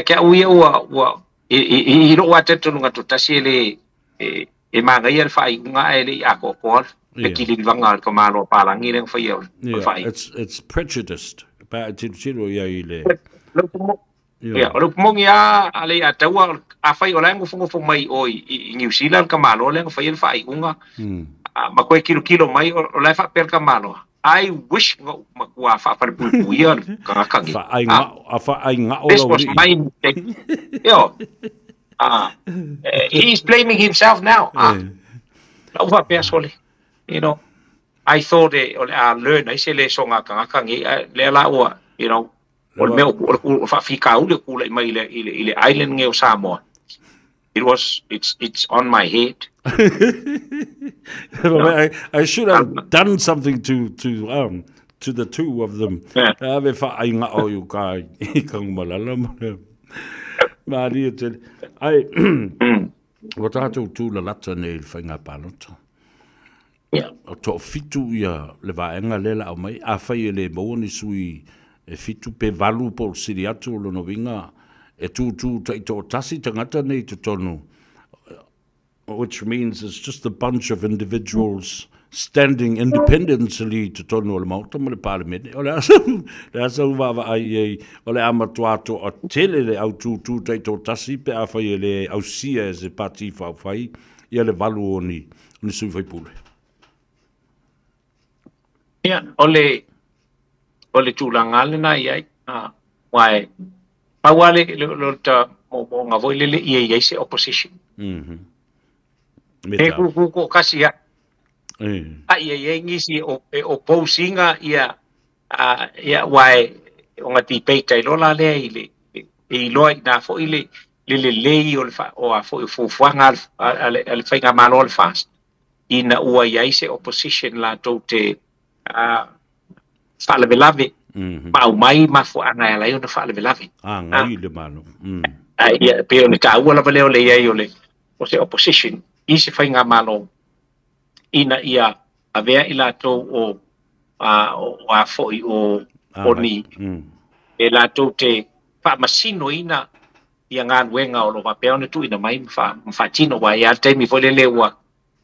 ka uia wa i ro wa tetu nga to tasile e manga ia fa nga ele ako ko le kili vanga ko malo palangi le fa ia it's prejudiced ba tiro ya ile ya ro mongia ale atawa afai ola ngo mai oi New Zealand ka malo le fa ia fa nga ma ko kilo mai ola fa per ka malo I wish ma fa pa puia ka kangi fa ai nga this was my mistake yo he's blaming himself now over personally you know I thought I learned I say le songa ka kangi le la wa you know o me o fa fika u le kula mai ile island nge o Samoa it's on my head I should have done something to the two of them ave fa ai nga o yu kai kang malala Maria te ai o tātou tū la lata nei le whainga pānota. O tō fitu ia le vaenga lela au mai, a whai le maoni sui e fitu pe valu po siri atu lo no winga e tū ta i tō tasi tangata nei te tonu, which means it's just a bunch of individuals standing independently to tonu le mauta mo le parliament. O le asa uwawa ai o le amatuato o tele le au tū ta i tō tasi pe a whai le au sia e se pati whai ia le valu o ni sui whai pule. Ia, ole tūlanga le na iai, wai, pawale lo ta mo ngā voi lele iai se opposition. E kuku kasi ia, a iai ngisi opposinga ia wai, o ngā tipeita i lola lea i loa i nā fo i le lei o a fo i fufuanga ale whainga malo al fast. Ina ua iai se opposition la tau te whaalawelawe, pau mai mafu anga e lai o na whaalawelawe. Ngai le mano. Ia, pe o ne ka ua lawa leo le iai o se opposition, i se whainga malo, ina ia a vea i la tau o a foi o ni, e la tau te whaamasino ina ia ngā nuenga o lo wapea o ne tu ina mai mwhatino wa ia teimi fo le lewa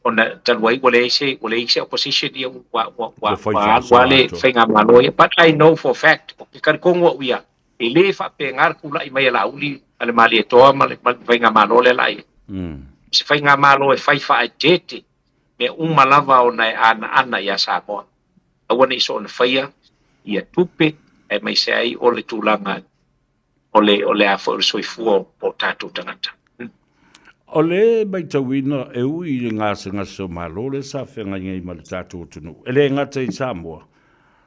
ona talwai wale ise opposition ia wale whainga maloia. But I know for a fact, o ke karikongo uia, e le whape ngar kula i mai la uli ale mali e toa ma le whainga malo le lai. Se whainga malo e whaifa e tete, me umalava o nei ana ia Samoa. Awana iso o na whaia, ia tupe, e mai se ai o le tūlanga, o le a whaure soifua o tātou tangata. O le mai tauina e ui i ngāse o malo le sa whenga ngai ma le tātou tunu. E le ngata i Samoa.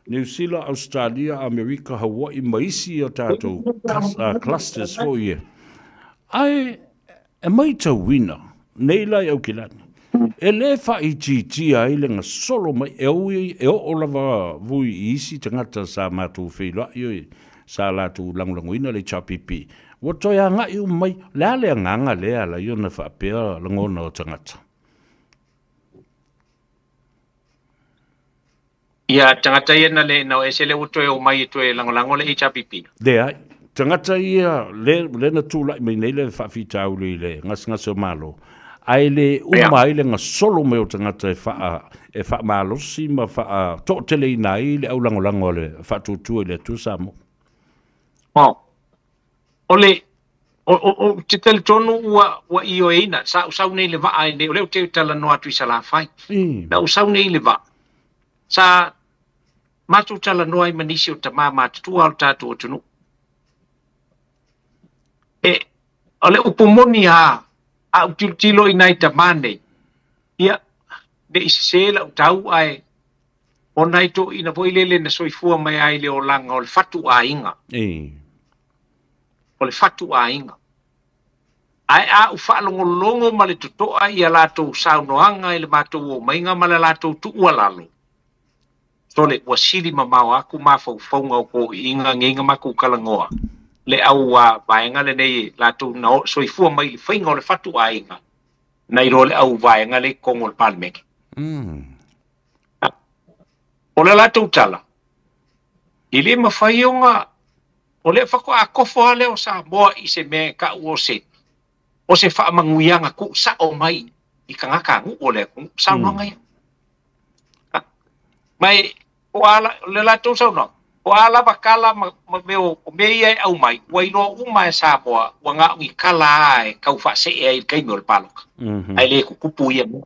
New Zealand, Australia, Amerika, Hawaii, maisi o tātou clusters fo ia. Ai, e mai tauina, nei lai au kilani. E le wha i titia i le ngā solo mai e ui e o lava vui i isi tangata sa mātou whila i sa lātou langulanguina le chapipi. Wa toi a ngai u mai, lea lea nganga lea la iona whaapea langona o tangata. Ia, tangata ia na le nao ese le utoe o mai toe langolango le HRPP. Lea, tangata ia le na tūlai mai nei le whaafitau le ngas o malo. ai le umai le ngasolo me o tangata e wha malosi ma wha to tele i nai le au langolango le wha tutu le tu samo. O te tele tonu ua i o eina, sa usau nei le va ai ne, o leo te tala no atu i sa la fai. Na usau nei le va. Sa matu tala no ai manisi o tama matu al tatu o tunu. O le upumoni a utilo i nai tamane. Ia, de isi la utau ai, o nai to ina voi lele na soifua mai ai le o langa o le fatu a inga. O le fatu a inga. Ai a ufa longo ma le tutoa i a lato saunoanga i le matou o mainga ma le lato tu ua lalo. So le ua sili mamao aku mafaufaunga o ko inga ngenga maku kalangoa. Le au vaenga le nei lato na soifua mai le whainga o le fatu a inga. Nei ro le au vaenga le kongo le palmeki. O le lato tala. I le mawhaionga o le whako a kofo ale o sa moa i se me ka uo se. O se wha manguianga ku sa o mai i ka ngaka ngu o le ku sa nonga ia. Mai o ala le lato sa no. O ala bakala ma me o me ia au mai. Wa ino uma e sa moa wa nga i kala ai kau wha se e i kai mol paloka. Ai le ku kupu ia mo.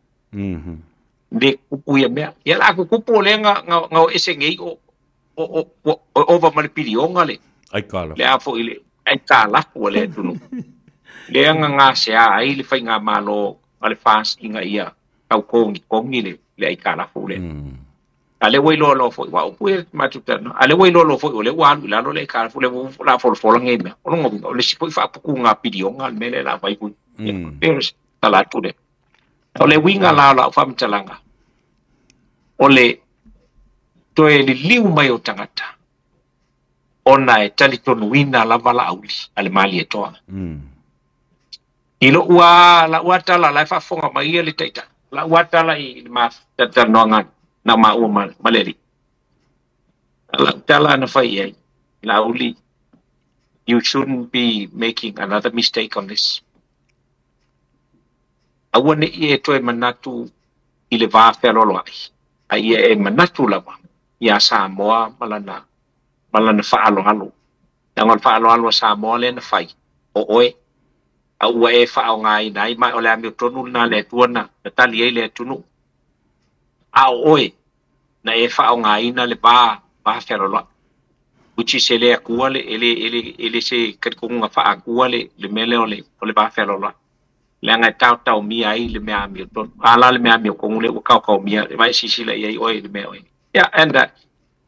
Le kupu ia mea. Ia la ku kupu le nga o ese ngei o va malipiri o nga le. Ai kala. Le afo ile. Ai kala o le tunu. Le nga sea ai le fai nga malo ale fast inga ia au kongi le ai kala fo le ale wei lo fo wa pu matuta no ale wei lo fo le wa la lo le kala fo le la fo la ngeme o ngo le si po fa pu nga pidio nga mele la vai pu pero tala tu le o le winga la fa mtalanga o le to e liu mai o tangata ona e taliton wina la vala auli ale mali e toa ilo la tala la fa fonga mai le taita la tala i ma tata nonga na ma o maleri la tala na fai ai la uli you shouldn't be making another mistake on this awane e to e manatu i le va felo lo ai e manatu la ya sa moa malana fa alo ngol fa alo sa moa le na fai o oe a ua e whao ngai nai mai o le ame tonu na le tuana na tali e le tunu a oe na e whao ngai na le ba wheroloa uchi se le akua le ele se karikonga wha akua le mele o le ba wheroloa le angai tau mi ai le mea ame tonu ala le mea ame kongu le kau mia le mai sisi le iei oe le mea oe yeah and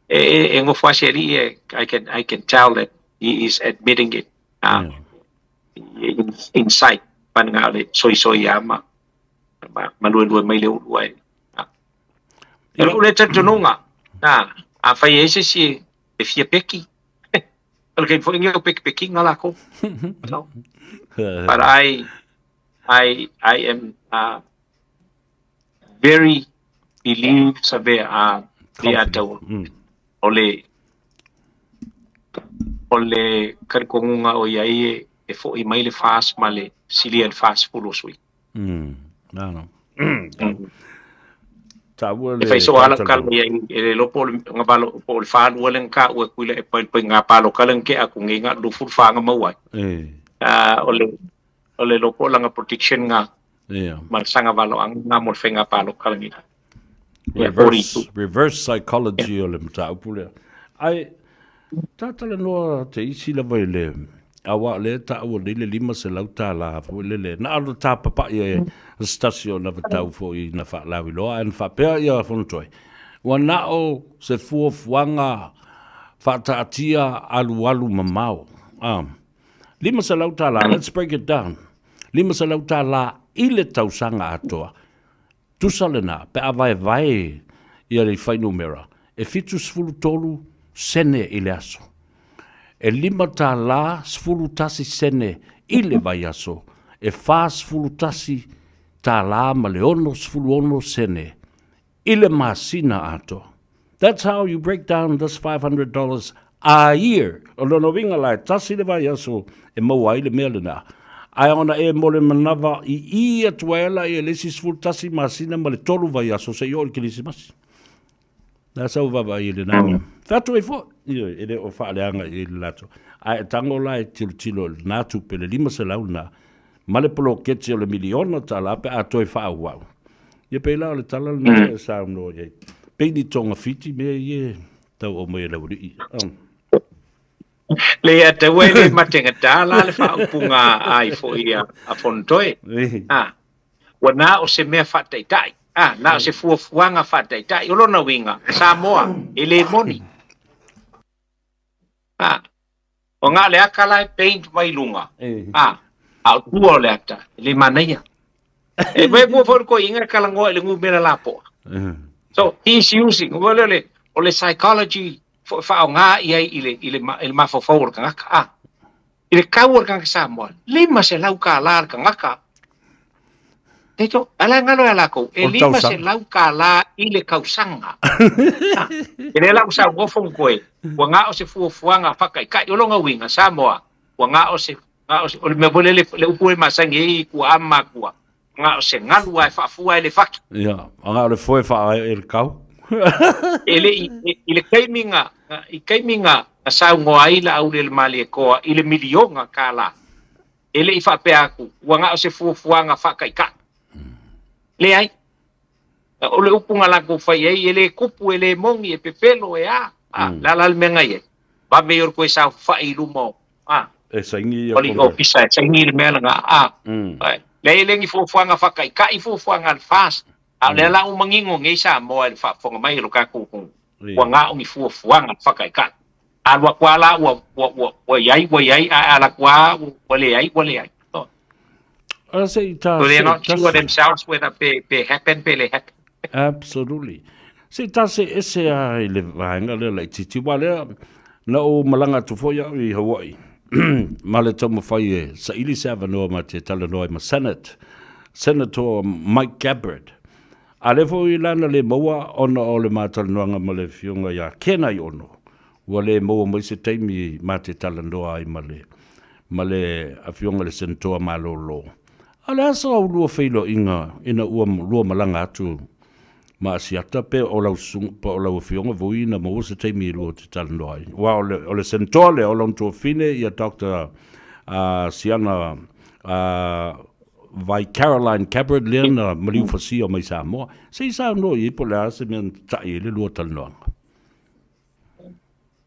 e ngofwa se ri I can tell that he is admitting it insight panngale soy ama malue mai le uai el le tanunga a fai ese si e fia peki porque foi ngio peki ngala ko no but I am very believe sabe dia tau ole karkonga o iai e fo i mai le fast male silian fast fulo sui no ta wole e fai so ala kal ia e lo pol nga balo pol fa wole ka o kuile e pa nga palo kalen ke aku nginga lu fu fa nga mawai ole lo pol nga protection nga mal sanga balo ang nga mo fenga palo kalen ina reverse psychology ole mta pule ai tatala no te isi la vai le awa le ta o le lima se lauta la fo le na alo ta papa e stasio na tau fo i na fa la lo an fa pe ia fo toi wana o se fu fuanga fa ta tia alu mamao lima se lauta la let's break it down lima se lauta la ile tau sanga atoa tu salena pe vai ia le fai numera e fitu sfulu tolu sene ile aso e lima ta la sfulu tasi sene ile vai aso e fa sfulu tasi ta la ma le ono sfulu ono sene ile masina ato. That's how you break down this $500 a year. O lono vinga lai tasi le vai aso e mawai le melena Ai ona e mole manava I atuela e le sisfultasi masina ma le tolu vai aso se yo le kilisimas. Na sau vava I le nanga. Fatu e fo, ele o whaaleanga I le lato. Ai tango la e tilo natu pe le lima se launa. Male polo ketsi o le miliona tala pe a toi wha wau. Ia pe la o le tala le nanga e sao no ye. Pe ni tonga fiti me ye tau o me lauri. Le ate wele matenga tala le whaupunga ai fo ia a fontoe. Wana o se mea whataitai. Na o se fuafuanga whataitai. Olona winga, Samoa, ele moni. O ngā le akala e paint mai lunga. Au tua le ata, le manaia. E mai mua fōru ko inga kalangoa le ngu mera lapo. So, he's using, o le psychology, whao ngā iai ile mafofau ka ngaka. Ile kau ka Samoa, lima se lau ka la ka ngaka. Teto, ala ngalo ala ko, e lima se lau ka la ile kausanga. Ele lau sa ngofong koe, wa ngā o se fuafuanga whakai, ka iolonga winga Samoa, wa ngā o se, o me vole le upu e masangi e kua ama kua, ngā o se ngalu ai whaafua e le whaki. Ia, ngā o le foe wha e le kau. Ile kaiminga, I kaiminga, a sau ngoa ila au le mali e koa, ile milionga ka la. Ele I whape aku, wa ngā o se fuafuanga whakai ka. Le ai. O le upunga lako whai ei, ele kupu, ele mongi, e pepelo e a. Lalal menga ye. Ba me yor koe sau whai lumo. E saingi Oli o pisa, e saingi le mea nga. Le ele ngi fuafuanga whakai, ka I fuafuanga al fast. Le la umangingo ngai sa mo e whafonga mai lo ka kukung. Wa ngā ngi fuafuanga whakai ka. Alwa kwa la, wa yai, ala kwa, wale yai. I say ta. So they're not sure themselves whether they happen. Absolutely. Se ta se ese ai le vanga le lai titi wale na o malanga tu foia I Hawaii. Male tomo fai e sa ili se avanoa ma te talanoa ma Senator Mike Gabbard. A le fo I lana le maua ona o le matalanoanga ma le fionga ia kena I ono. Wa le maua mai se taimi ma te talanoa ai ma le a fionga le Senator malolo. Ale asa au lua feilo ina ua lua malanga atu ma asiata pe o lau sunga pa o lau fionga vuina ma usa teimi lua te talanoa. Wa o le Senator o lau tua fine ia Dr. Siana vai Caroline Gabbard lena maliu fasi o mai Samoa. Se sa no I po le asa men tai le lua talanoa.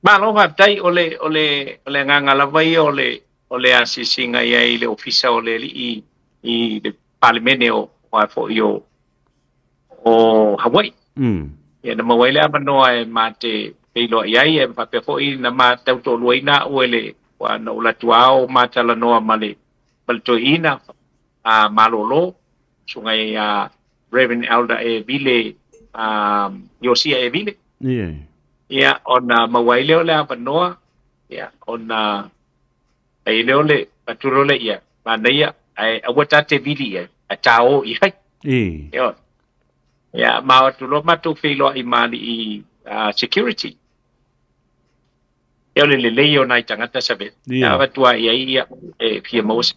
Ma lo ha tai ole nganga la vai ole asisinga ia le ofisa ole I le parlemene o fo io o Hawaii. Ia na mawai le amanoa e mate peilo iai e pape fo I na ma tauto luaina uele wa na ulatuao mata la noa male toina a malolo sungai Reverend Elder e vile Yosia e vile. Ia ona mawai le ole amanoa ia ona ai le ole paturole ia manaia ai awata te vili a tao I hai. Yo. Ya ma tu lo matu filo I mali I security. Yo le yo nai tangata sabe. Ya watua ia e fia mos.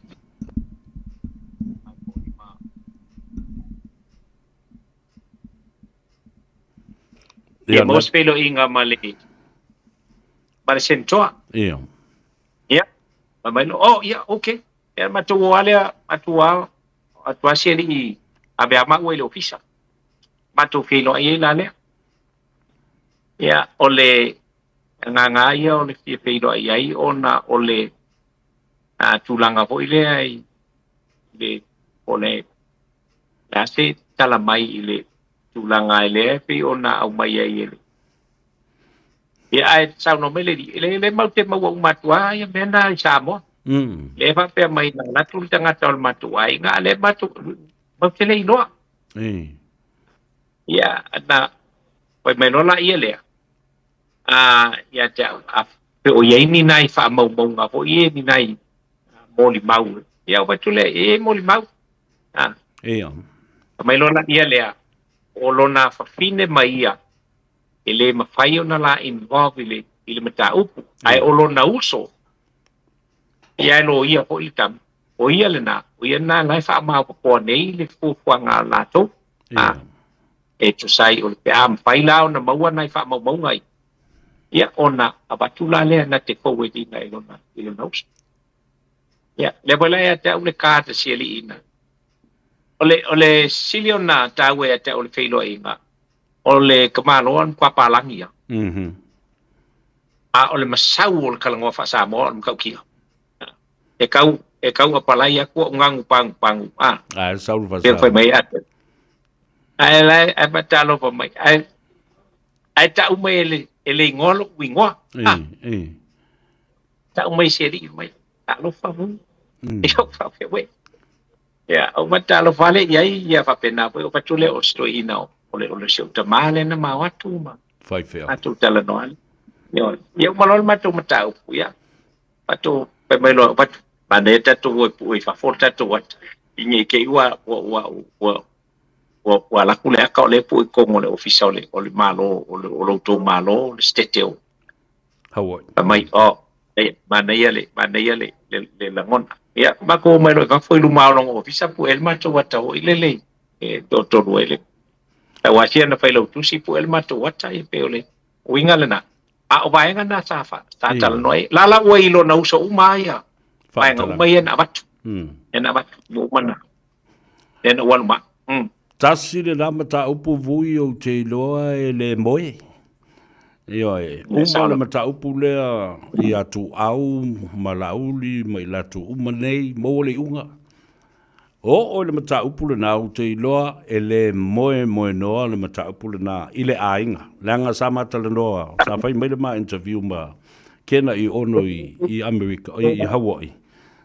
Ya mos filo inga mali. Para sentoa. Iya. Ya. Mamano ya okay. Ya matua seli abe ama wele ofisa matu filo ai la le ya ole nganga ia ole filo ai ona ole tulanga fo ile ai le ole la se tala mai ile tulanga ile fi ona au mai ai ile ya ai sao no mele le mau te mau matua ya mena Samoa. Le fa pe mai na tul tanga tol matu ai nga le matu mo tele ino ya na poi me no la ile ya ja pe o ye ni nai fa mo nga fo ye ni nai moli mau ya va tule moli mau mai no la ile o lona fa fine mai ya ele ma fai ona la involve ile mata upu ai o lona uso ia lo ia po itam o ia le na o ia na lai fa ma ko nei le fu nga la to e tu sai o pe am fai lao na maua nai fa mau mau ngai ia ona abatula le na te ko we di nai lona i le nos ia le bola ia te ule ka te sieli ina ole siliona ta we te ole feilo ina ole kamaloan kwa palangia a ole masau ole kalangoa fa sa mo am kau kia e kau apalai aku ngangu pang saul fa sa foi mai at ai lai ai batalo pa mai ai ta umele ele ngolo wingoa ta umai seri mai ta lo fa mu eu fa we ya o batalo vale ia fa pena po fa tule o sto ina ole seu tamale na ma watu ma fai feo atu tala no al eu malol matu matau ya patu pe mai lo pat paneta tu oi fa forta tu wat inge ke wa la kule ka le pu ko mo le official le malo o lo to malo le steteo hawo mai manaya le la ngon ya ba ko mai lo ka foi lu malo official pu el macho wata o ile to ele ta wa sia na failo tu si pu el macho wata e pe ole winga le na a o vai nga sa fa ta tal noi la wei lo na uso umaya vai nga umaya na bat na bat mo mana en wal ma tasi le lama ta upu vui o te loa e le moe. Ia le mata upu lea i atu au, malauli, mai latu umanei, mo le unga. O le mata upu le nau te loa e le moe noa le mata upu le na i le ainga. Leanga sa mata le noa, sa fai mai le ma interview ma kena i ono i Amerika, i Hawaii.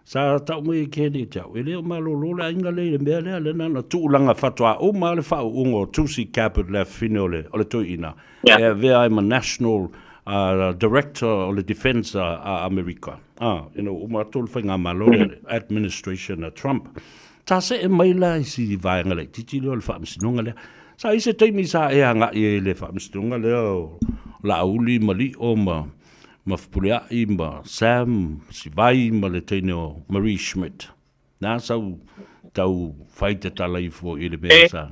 Sa tau mai kene tau. E leo malolo le ainga le mea le nana tuulanga fatua. O ma le fau ungo tusi capital le fine ole tuina. E vea I'm a national director o le defense America. O ma tolu whainga malolo administration Trump. Ta se e mai la i si vaenga le titi leo le whaamsinunga le. Sa i se teimi sa e anga i le whaamsinunga leo la auli mali o ma fupulia i ma Sam Sivai ma le teine o Marie Schmidt. Nā sau tau whaita tala i fo i le mea sa.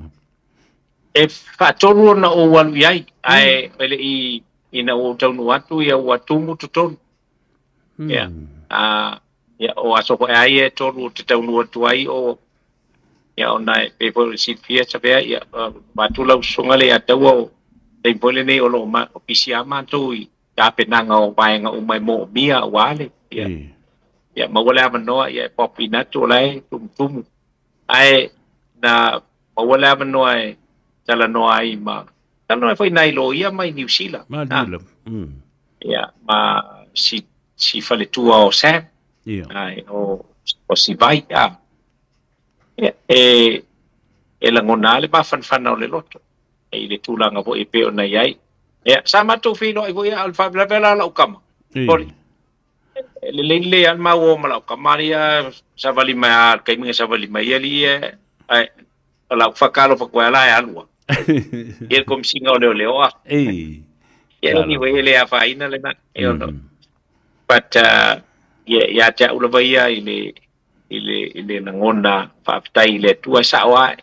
E whatonu na o walu iai, ai ele i na o taunu atu i a watumu tutonu. Ia, o aso e ai e tonu te taunu atu ai o ia o nai pepo si pia sapea ia matula usungale a tau o te impole nei o lo ma o pisi ama tu i ya penanga o vaenga o mai mo mia wale ya mawala manoa ya popina to lai tum ai na mawala manoa tala no ai ma tala foi nai lo ia mai New Zealand ya ma si fale tu o Sam ai o si vai ya e la ngonale ba fan o le loto e le tulanga vo e pe o nai ai ya sama tu filo i voia alfa bla la ukama poli le al ma wo ma la ukama ya savali ma kai mi savali ma yeli ai la fakalo fakwala ya alwa ye kom singa o le o ya ni we le afa ina le na yo no but ya ja ulavaia ile na ngona fa tai le tua sawa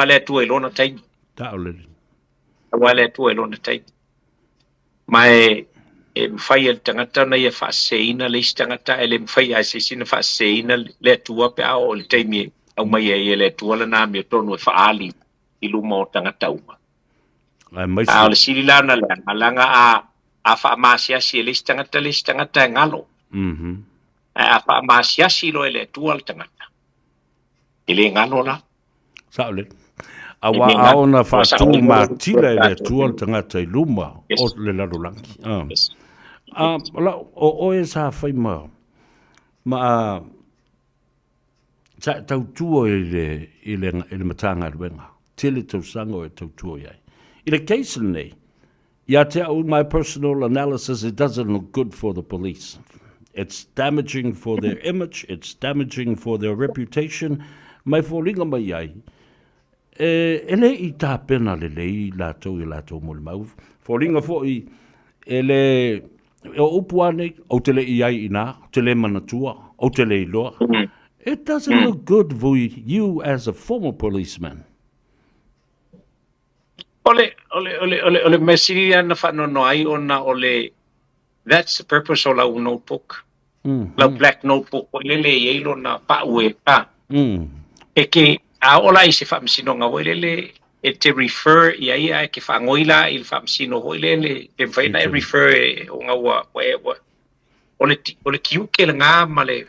le tua lona tai ta ole sawa le tua lona tai mai e fai el tangata na ia faseina le tangata ele fai a sesina faseina le tua pe o le taimi au mai e le tua la na me tonu faali i luma o tangata uma mai le silila na le malanga a fa masia si le tangata ngalo a fa masia si lo le tua le tangata ile ngalo la saule awa aona fatu ma tila le tua tangata i luma o le larulangi o e sa fai ma sa tau tuo i le matanga ruenga tele tau sango e tau tuo iai i le case nei ia te au my personal analysis it doesn't look good for the police it's damaging for their image it's damaging for their reputation mai folinga mai iai ele i tā pena le i lātou mo le mau. Fōringa fo i o upuane o te le i ai ina, te le manatua, o te le i loa. It doesn't look good for you as a former policeman. Ole mesiri ana whanono ai ona ole, that's the purpose o lau notebook. Lau black notebook o lele e ilo na paue pa. E ke a ola i se whamsino ngā lele e te refer i ai ke whangoila i whamsino hoi lele e whaina e refer o ngā ua ole kiu ke le ngā male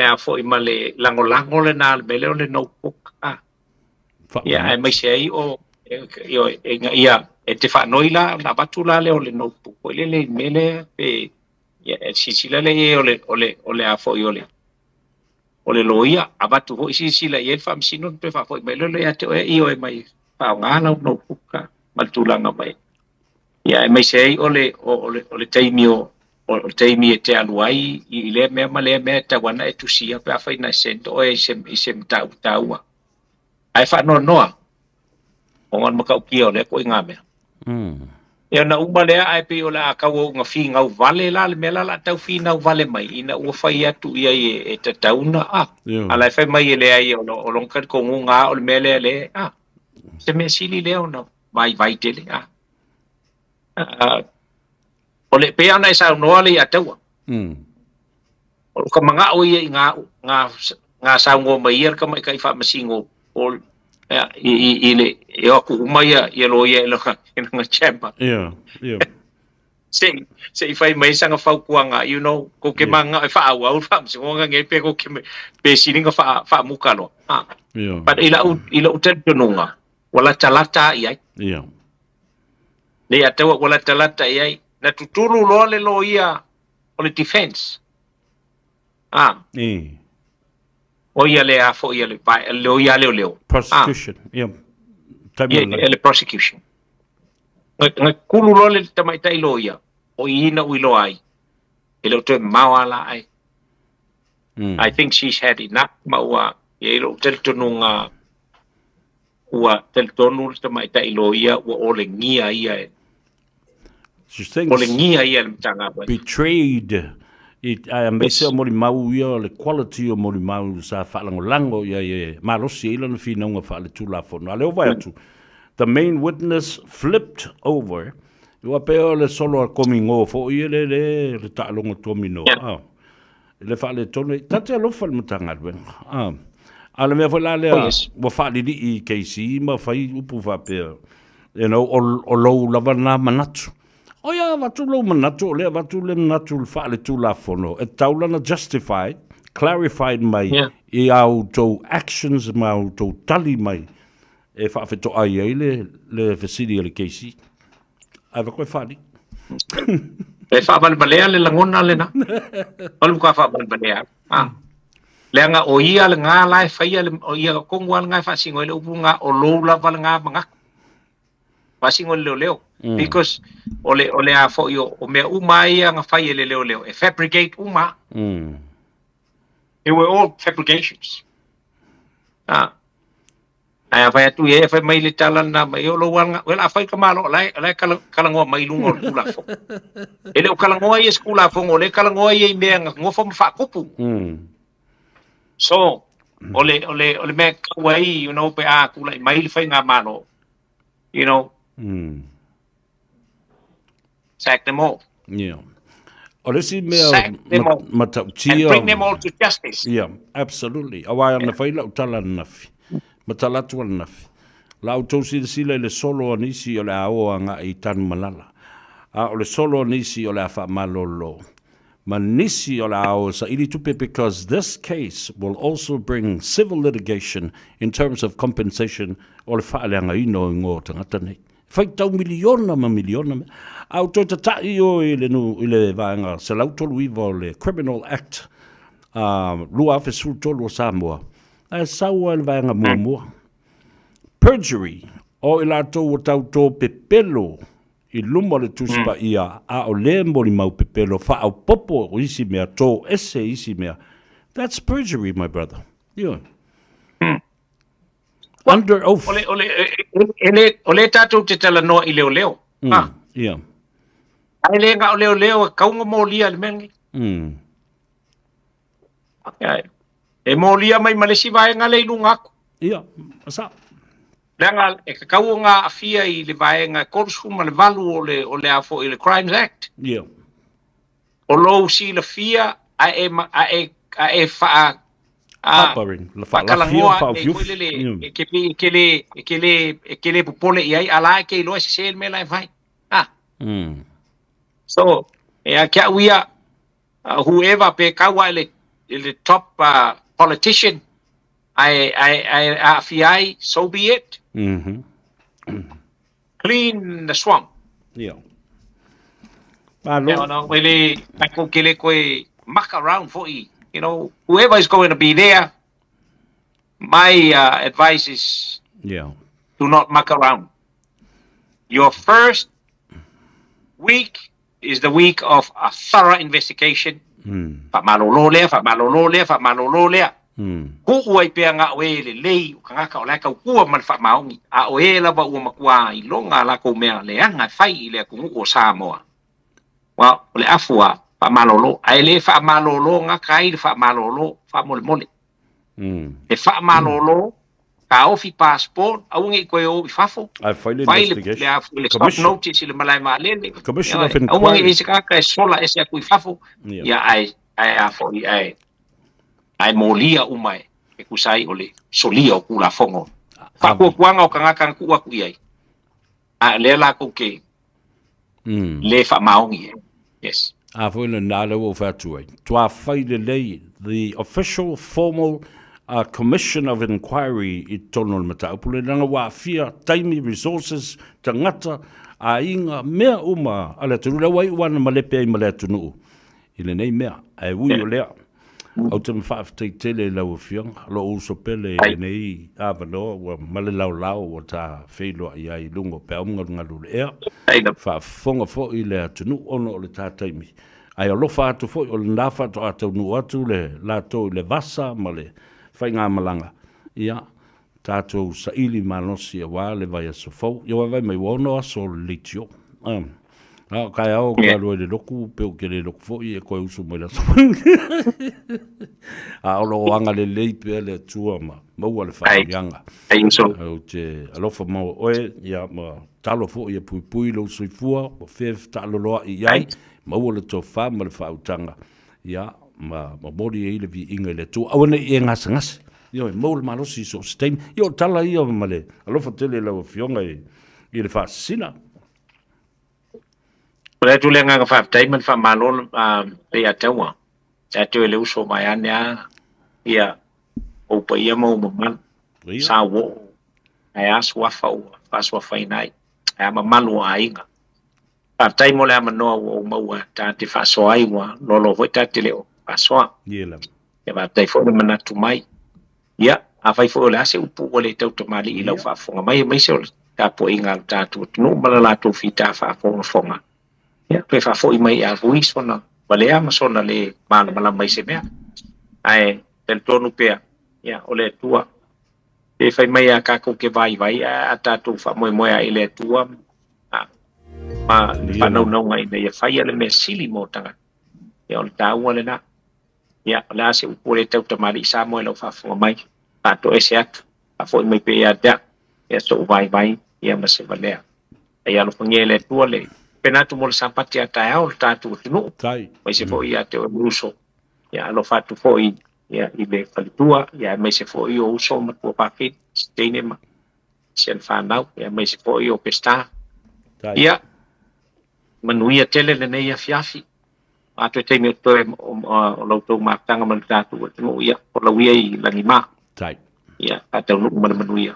a fo i male lango le nā mele o le notebook. Ia, e mai se ai o ia e te whanoila na batula le o le notebook o le mele pe ia e sisila le e ole a fo i ole loia a batu ho sisila i e whamsino pe wha fo i mele le ate o e o e mai whao ngāna o notebook ka matulanga mai. Ia, e mai se ai ole teimi o teimi e te aluai i le mea ma le mea tawana e tusia pe a whaina sento o e se mtaua. Ai whanonoa o ngan makau kia o le ko i ngā mea. Ia na uma lea ai pe o le a kau o ngā whi ngau vale la le mea la tau whi ngau vale mai ina ua whai atu ia e te tauna alai whai mai e lea i o longkat ko ngā o le mea lea le se mea sili lea o na vai tele o le pe ana e sa noa le i ataua o ka mga o ia i ngā sa ngō mai ia ka mai kai wha masingo o i le e aku umaya i lo ia lo nga chamber se i fai mai sanga fau kuanga ko ke manga e fa au fa so nga nge pe ko ke pe sininga fa mukalo but ila utel tununga wala talata ia le atawa wala talata ia na tutulu lo ia o le defense o ia le a fo ia le vai lo ia leo prosecution le prosecution nga kulu lo le tamaitai lo ia o ina uilo ai ele to mawala ai I think she's had enough maua ia lo tel tonunga ua tel tonu tamaitai lo ia o le ngia ia o le ngia ia le tanga betrayed it ambese mori mau ia le quality o mori mau sa falango ia malosi ila na fina nga fa le tula fono ale vai atu the main witness flipped over ua pe le solo komingo fo ia le talongo tomino le fa le tonu tata lo fa le mutanga ben ale me fa le wa fa di i KC ma fa upu fa pe o lo lavana manatu o ia vatulo manatu le vatule manatu fa le tula fono e taulana justified clarified mai i au to actions mau to tali mai e fa feto ai le facility le KC ava ko fali e fa balbalea le langona le na alu ka fa balbalea le nga o ia le nga lai fa ia le o ia ko ngwa nga fa singo le upu nga o lo la val nga manga fa singo le leo because ole a fo yo o me umai nga fa ile leo e fabricate uma they were all fabrications ai fa tu e fa mai le talan na mai o lo wanga well a fa ka malo lai kala ngo mai lungo kula fo ele o kala ngo ai skula fo ole kala ngo ai me ngo fo fa kupu so ole me wai pe a kula mai le fa nga malo sack them all. Yeah. Or is it me bring them all to justice. Yeah, absolutely. Awai ana faila utala nafi. Matala tu nafi. La autosi sila le solo anisi o le ao anga i tan malala. O le solo anisi o le afa malolo. Manisi o le ao sa ili tupe because this case will also bring civil litigation in terms of compensation o le faaleanga ino ngō tangata nei. Fai tau miliona ma miliona. Au toi tatai o ile vaenga se lautolu iwa o le Criminal Act lua afe sultolu o Samoa. A saua le vaenga mua. Perjury o ila tau o tau tō pepelo i luma le tuspa ia a o le mori mau pepelo fa au popo o isi mea tō ese isi mea. That's perjury, my brother. Yeah. Under oath. Ole tatu te tala noa i leo. Yeah. Ai le nga o leo kaunga mo lia le mengi. E molia mai malesi vai ngale lunga ko. Ia, asa. Lenga e kakau nga afia I le vai nga korsu ma le valu o le afo I le Crimes Act. Ia. O lo si le fia a e fa Paparing, la fa la fia fa fiu. E le popole I ala ke lo se sel me la vai. So e a kia uia whoever pe kawa le top politician I FI, so be it. Clean the swamp. Yeah. Really, muck around for you. You know, whoever is going to be there, my advice is do not muck around. Your first week is the week of a thorough investigation. Fa malolo lea. Ku ai pe nga we le lei ka ka la ka ku man fa maungi a o e la ba u makua I longa la ko mea le anga fai le ku o Samoa wa le afua fa malolo ai le fa malolo nga kai fa malolo fa mole e fa malolo ka ofi passport au ngi ko o fafo I find investigation le stop notice le malai ma le commission of inquiry au ngi se ka sola ese ku fafo ya ai afo ai molia umai e kusai ole solia o kula fongo fa ko kuanga o kanga kan ku aku ai a le la ko ke le fa maungi yes a foi le nalo o fa tu tua fai le lei the official formal commission of inquiry I tono mata pule nanga wa fia time resources tangata a inga mea uma ala tu le wai wana malepe male tunu ile nei mea ai wi o le au te mwhaafitai tele lau fiong, lo uso pele nei awano, wa male lau o ta wheilo I ai lungo pe aunga ngalu le ea, whaafonga fo I le atunu ono o le tātaimi. Ai alofa atu fo o le nafa to atau nu atu le lato le vasa ma le whainga malanga. Ia, tātou sa ili manosi a wā le vai aso fau, ia vai mai wono aso le litio. Kai au ka lo le loku pe o ke le loku fo I e koe usu mai la so. A lo anga le lei pe le tua ma mau le fa yanga. Ai so. O te alofa mau oe ia ma talo fo I pui lo sui fua o fe talo lo I ai mau le to fa ma le fa utanga. Ia ma mori e le vi inga le tua. Au ne e ngas. Io mau le malo si so stem. Io tala io ma le alofa tele la fionga I le fa sina. Pula tu le nga fa time fa malol pe atawa. Ta tu le uso mai ania ia o pa ia mo man. Sa wo. Ai aswa fa nai. Ai ma malu ainga. Pa time le ma no o mo ta te fa so ai wa lolo vo ta te le o. Pa so. Yela. Ya ba tai fo mana tu mai. Ya, a fai fo le ase upu o le tau tamali I lau fa fonga mai se o ta po inga ta tu no mala la tu fita fa fonga. Ya, pe fa fo I mai a vui sona. Wale ama sona le mala mai se mea. Ai, tel tonu pea. Ya, o le tua. Pe fai mai a kako ke vai a tatu fa moe a ile tua. Ma fa nau ngai ne fai ale me sili mo tanga. Ya, o le tau ale na. Ya, la se upole tau tamari sa mo lo fa fo mai. A to ese atu. A fo mai pe ya da. Ya so vai ya ma se valea. Ya lo ngele tua le. Penatu mo sampati ata au tatu tunu. Tai. Mai se fo ia te uso. Ya lo fatu fo I ya ibe falitua ya mai se fo I uso ma po paket stene ma. Sen fa nau ya mai se fo I o pesta. Ya manuia tele le nei afiafi. Ato te me to o lo to ma tanga man tatu tunu ya o lo I langi ma. Tai. Ya ata no manuia.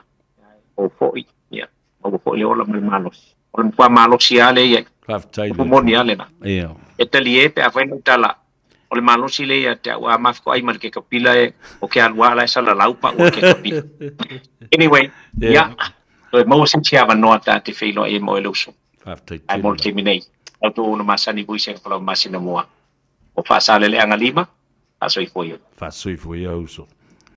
O fo I ya. O fo le o la malos. O pa malos ya le ya. O moni ale na. Ia. E tali e pe a fai tala. O le malosi le ia te a mafko ai mar ke kapila e o ke alwa la sala laupa o ke kapila. Anyway, ya. O mo sin tia va nota te feilo e mo eluso. Ai mo terminate. Auto no masani buise ko masina moa. O fa sale le anga lima. Fa soi foi. Fa soi foi uso.